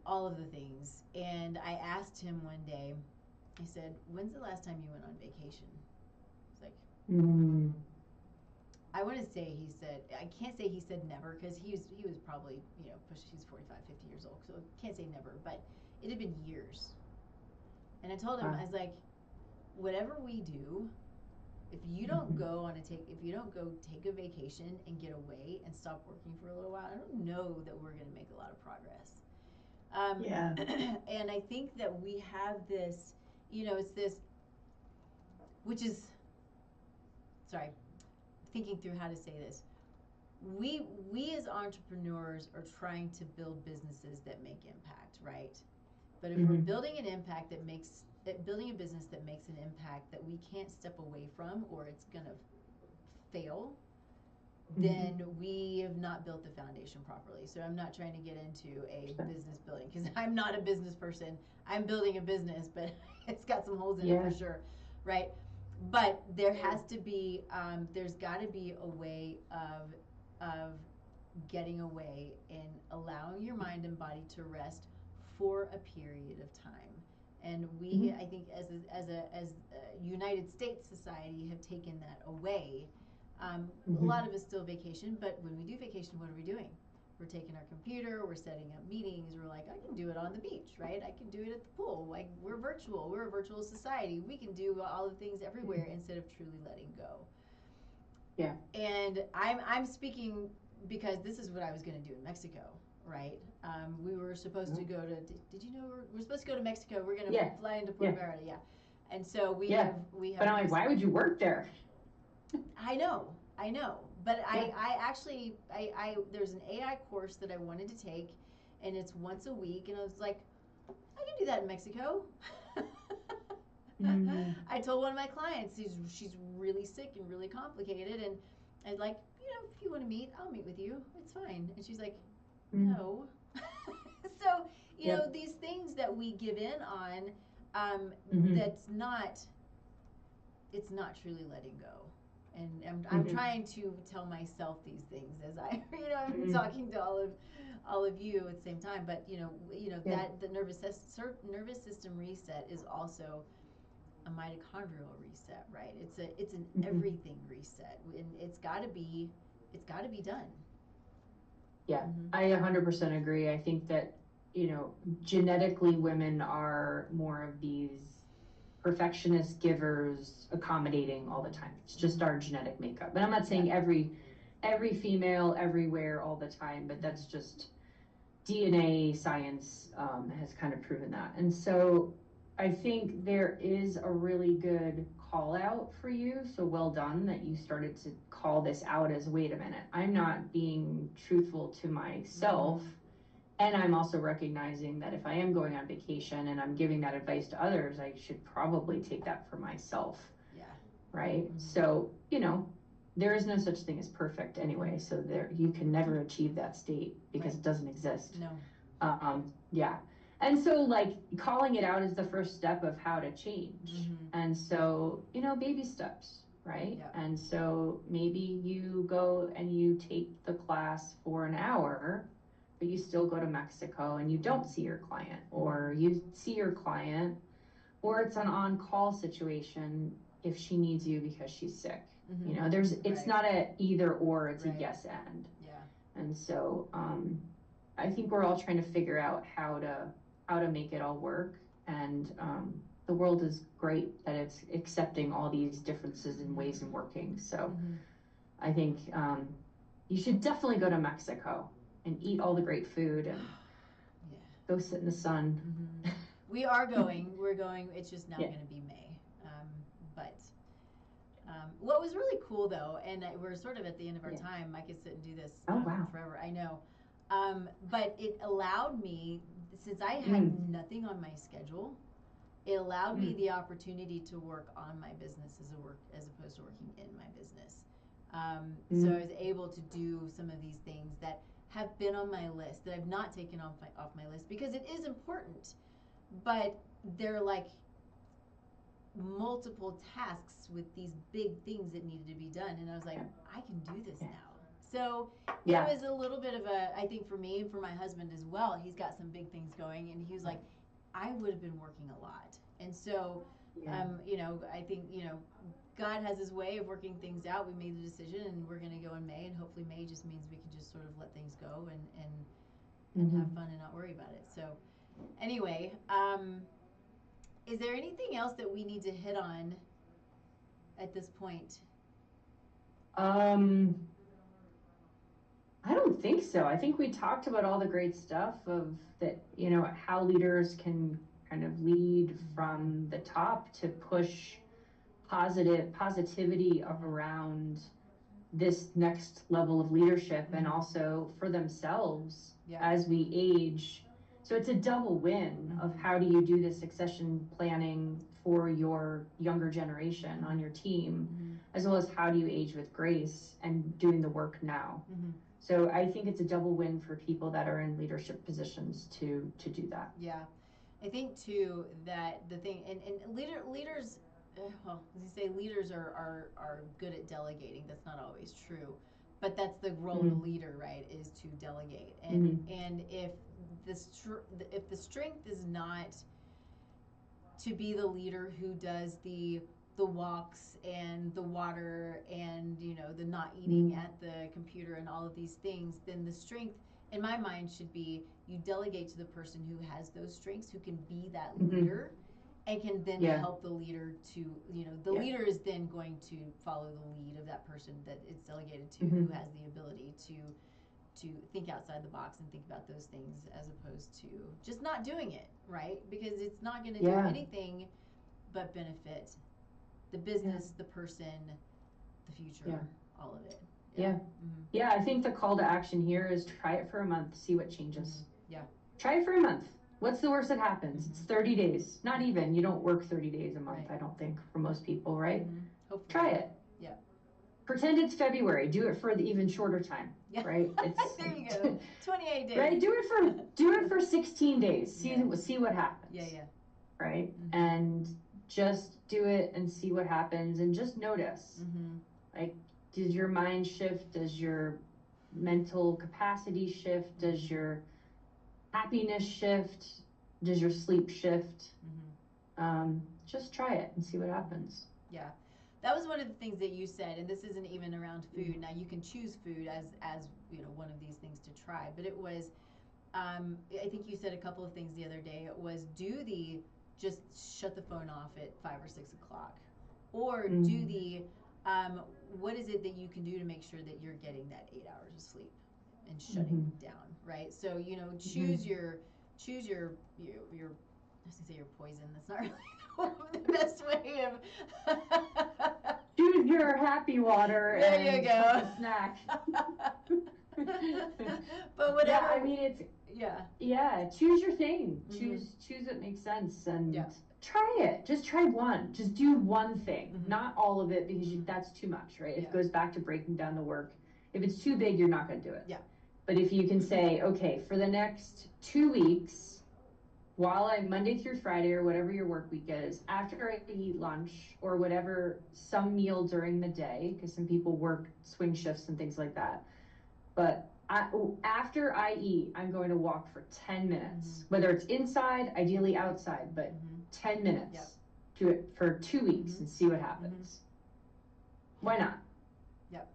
[SPEAKER 1] all of the things. And I asked him one day, I said, when's the last time you went on vacation? He's like, I want to say he said, I can't say he said never because he was probably, he's 45, 50 years old. So I can't say never, but it had been years. And I told him, I was like, whatever we do, if you don't go take a vacation and get away and stop working for a little while, I don't know that we're going to make a lot of progress. And I think that we have this, it's this, which is, sorry, thinking through how to say this. We as entrepreneurs are trying to build businesses that make impact, right? But if we're building an impact building a business that makes an impact that we can't step away from, or it's gonna fail, then we have not built the foundation properly. So I'm not trying to get into a business building because I'm not a business person. I'm building a business, but it's got some holes in it for sure, right? But there has to be, there's got to be a way of getting away and allowing your mind and body to rest for a period of time. And we, I think, as a United States society, have taken that away. A lot of us still vacation, but when we do vacation, what are we doing? We're taking our computer, we're setting up meetings, we're like, I can do it on the beach, right? I can do it at the pool. Like, we're a virtual society. We can do all the things everywhere instead of truly letting go.
[SPEAKER 3] Yeah.
[SPEAKER 1] And I'm speaking because this is what I was going to do in Mexico, right? We were supposed to go to, did you know we're supposed to go to Mexico? We're going to fly into Puerto Vallarta, And so we have.
[SPEAKER 3] But I'm like, why would you work there?
[SPEAKER 1] I know. But I actually, there's an AI course that I wanted to take, and it's once a week, and I was like, I can do that in Mexico. I told one of my clients, she's really sick and really complicated, and I was like, if you want to meet, I'll meet with you. It's fine. And she's like, no. So, these things that we give in on, it's not truly letting go. And I'm trying to tell myself these things as I'm talking to all of you at the same time. But that the nervous system reset is also a mitochondrial reset, right? It's an everything reset, and it's got to be done.
[SPEAKER 3] Yeah, I 100% agree. I think that genetically women are more of these perfectionist givers, accommodating all the time. It's just our genetic makeup. And I'm not saying every female everywhere all the time, but that's just DNA science has kind of proven that. And so I think there is a really good call out for you. So well done that you started to call this out as, wait a minute, I'm not being truthful to myself. And I'm also recognizing that if I am going on vacation and I'm giving that advice to others, I should probably take that for myself.
[SPEAKER 1] Yeah.
[SPEAKER 3] Right? So, there is no such thing as perfect anyway. So you can never achieve that state because it doesn't exist.
[SPEAKER 1] No.
[SPEAKER 3] Yeah. And so like calling it out is the first step of how to change. And so, baby steps, right?
[SPEAKER 1] Yep.
[SPEAKER 3] And so maybe you go and you take the class for an hour, but you still go to Mexico and you don't see your client, or you see your client, or it's an on-call situation if she needs you because she's sick.
[SPEAKER 1] Mm-hmm.
[SPEAKER 3] You know, it's not a either or, it's a yes and.
[SPEAKER 1] Yeah.
[SPEAKER 3] And so I think we're all trying to figure out how to make it all work. And the world is great that it's accepting all these differences in ways in working. So I think you should definitely go to Mexico and eat all the great food and go sit in the sun.
[SPEAKER 1] We are going. We're going. It's just now going to be May. But what was really cool, though, and we're sort of at the end of our time. I could sit and do this forever. I know. But it allowed me, since I had nothing on my schedule, it allowed me the opportunity to work on my business as opposed to working in my business. So I was able to do some of these things that have been on my list that I've not taken off my list because it is important, but they're like multiple tasks with these big things that needed to be done, and I was like, I can do this now. So it was a little bit of I think for me and for my husband as well, he's got some big things going, and he was like, I would have been working a lot. And so you know, I think, you know, God has his way of working things out. We made the decision, and we're going to go in May, and hopefully May just means we can just sort of let things go and have fun and not worry about it. So anyway, is there anything else that we need to hit on at this point?
[SPEAKER 3] I don't think so. I think we talked about all the great stuff of that, you know, how leaders can kind of lead from the top to push positivity around this next level of leadership and also for themselves as we age. So it's a double win of how do you do the succession planning for your younger generation on your team, as well as how do you age with grace and doing the work now. So I think it's a double win for people that are in leadership positions to do that.
[SPEAKER 1] Yeah, I think too that the thing and leaders, well, as you say, leaders are good at delegating. That's not always true, but that's the role of a leader, right? Is to delegate. And and if the strength is not to be the leader who does the walks and the water and, you know, the not eating at the computer and all of these things, then the strength in my mind should be you delegate to the person who has those strengths, who can be that leader and can then help the leader to, you know, the leader is then going to follow the lead of that person that it's delegated to, who has the ability to think outside the box and think about those things as opposed to just not doing it, right? Because it's not going to do anything but benefit the business, the person, the future, all of it. Yeah, I think the call to action here is try it for a month, see what changes. Try it for a month. What's the worst that happens? It's 30 days. Not even. You don't work 30 days a month, I don't think, for most people, right? Try it. Pretend it's February. Do it for the even shorter time, right? It's, there you go. 28 days.
[SPEAKER 3] Right? Do it for 16 days. See what happens. Right? And just do it and see what happens and just notice. Like, does your mind shift? Does your mental capacity shift? Does your happiness shift? Does your sleep shift? Just try it and see what happens.
[SPEAKER 1] That was one of the things that you said, and this isn't even around food. Now you can choose food as you know, one of these things to try, but it was I think you said a couple of things the other day. It was just shut the phone off at 5 or 6 o'clock, or do the what is it that you can do to make sure that you're getting that 8 hours of sleep and shutting down, right? So, you know, choose your I was gonna say your poison. That's not really the best way of
[SPEAKER 3] choose your happy water.
[SPEAKER 1] There you go.
[SPEAKER 3] Snack.
[SPEAKER 1] But whatever.
[SPEAKER 3] I mean, it's choose your thing. Choose what makes sense and try it. Just try one. Just do one thing, not all of it, because that's too much, right? It goes back to breaking down the work. If it's too big, you're not going to do it. But if you can say, okay, for the next 2 weeks, while I'm Monday through Friday or whatever your work week is, after I eat lunch or whatever, some meal during the day, because some people work swing shifts and things like that. But After I eat, I'm going to walk for 10 minutes, whether it's inside, ideally outside, but 10 minutes.
[SPEAKER 1] Yep.
[SPEAKER 3] Do it for 2 weeks and see what happens. Why not?
[SPEAKER 1] Yep.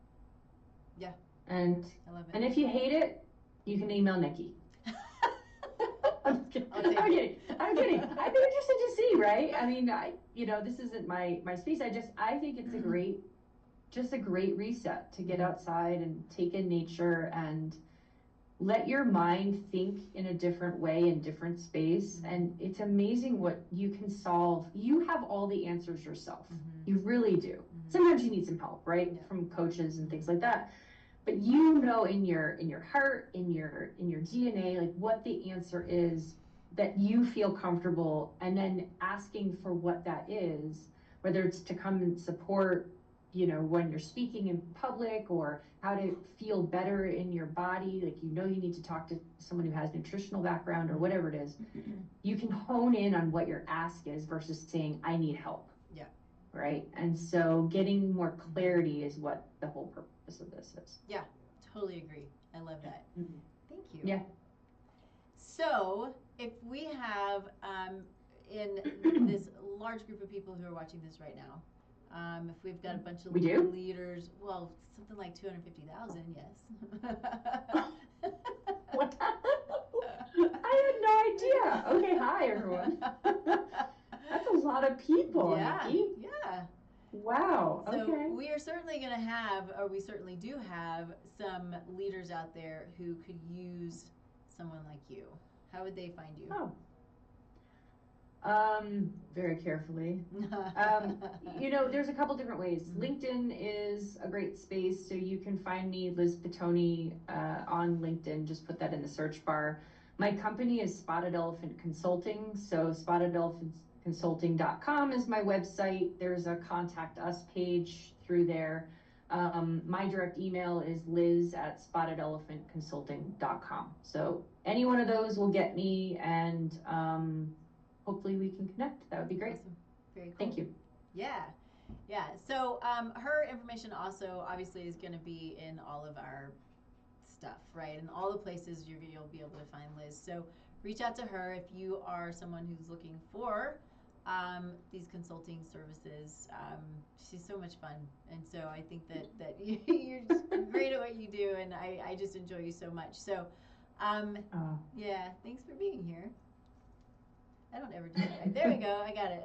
[SPEAKER 1] Yeah.
[SPEAKER 3] And
[SPEAKER 1] I love it.
[SPEAKER 3] and if you hate it, you can email Nikki. I'm kidding. I'm kidding. I'd be interested to see, right? I mean, this isn't my space. I think it's a great reset to get outside and take in nature and let your mind think in a different way, in different space. And it's amazing what you can solve. You have all the answers yourself. You really do. Sometimes you need some help, right?
[SPEAKER 1] Yeah.
[SPEAKER 3] From coaches and things like that. But you know in your heart, in your DNA, like what the answer is that you feel comfortable, and then asking for what that is, whether it's to come and support, when you're speaking in public, or how to feel better in your body, like you need to talk to someone who has nutritional background or whatever it is. You can hone in on what your ask is versus saying, I need help.
[SPEAKER 1] Yeah.
[SPEAKER 3] Right? And so getting more clarity is what the whole purpose of this is.
[SPEAKER 1] Yeah, totally agree. I love that. Thank you.
[SPEAKER 3] Yeah.
[SPEAKER 1] So if we have in this large group of people who are watching this right now, if we've got a bunch of leaders, well, something like 250,000, yes.
[SPEAKER 3] What? I had no idea. Okay, hi everyone. That's a lot of people, Nikki.
[SPEAKER 1] Yeah.
[SPEAKER 3] Wow.
[SPEAKER 1] So
[SPEAKER 3] okay.
[SPEAKER 1] we are certainly going to have, or we certainly do have, some leaders out there who could use someone like you. How would they find you?
[SPEAKER 3] Oh. Very carefully. There's a couple different ways. LinkedIn is a great space, so you can find me, Liz Pitoni, on LinkedIn. Just put that in the search bar. My company is Spotted Elephant Consulting, so spottedelephantconsulting.com is my website. There's a contact us page through there. My direct email is liz@spottedelephantconsulting.com. So any one of those will get me, and hopefully we can connect. That would be great.
[SPEAKER 1] Awesome. Very cool.
[SPEAKER 3] Thank you.
[SPEAKER 1] Yeah. So her information also obviously is going to be in all of our stuff, right? And all the places you'll be able to find Liz. So reach out to her if you are someone who's looking for these consulting services. She's so much fun, and so I think that you're just great at what you do, and I just enjoy you so much. So yeah, thanks for being here. I don't ever do that. There we go. I got it.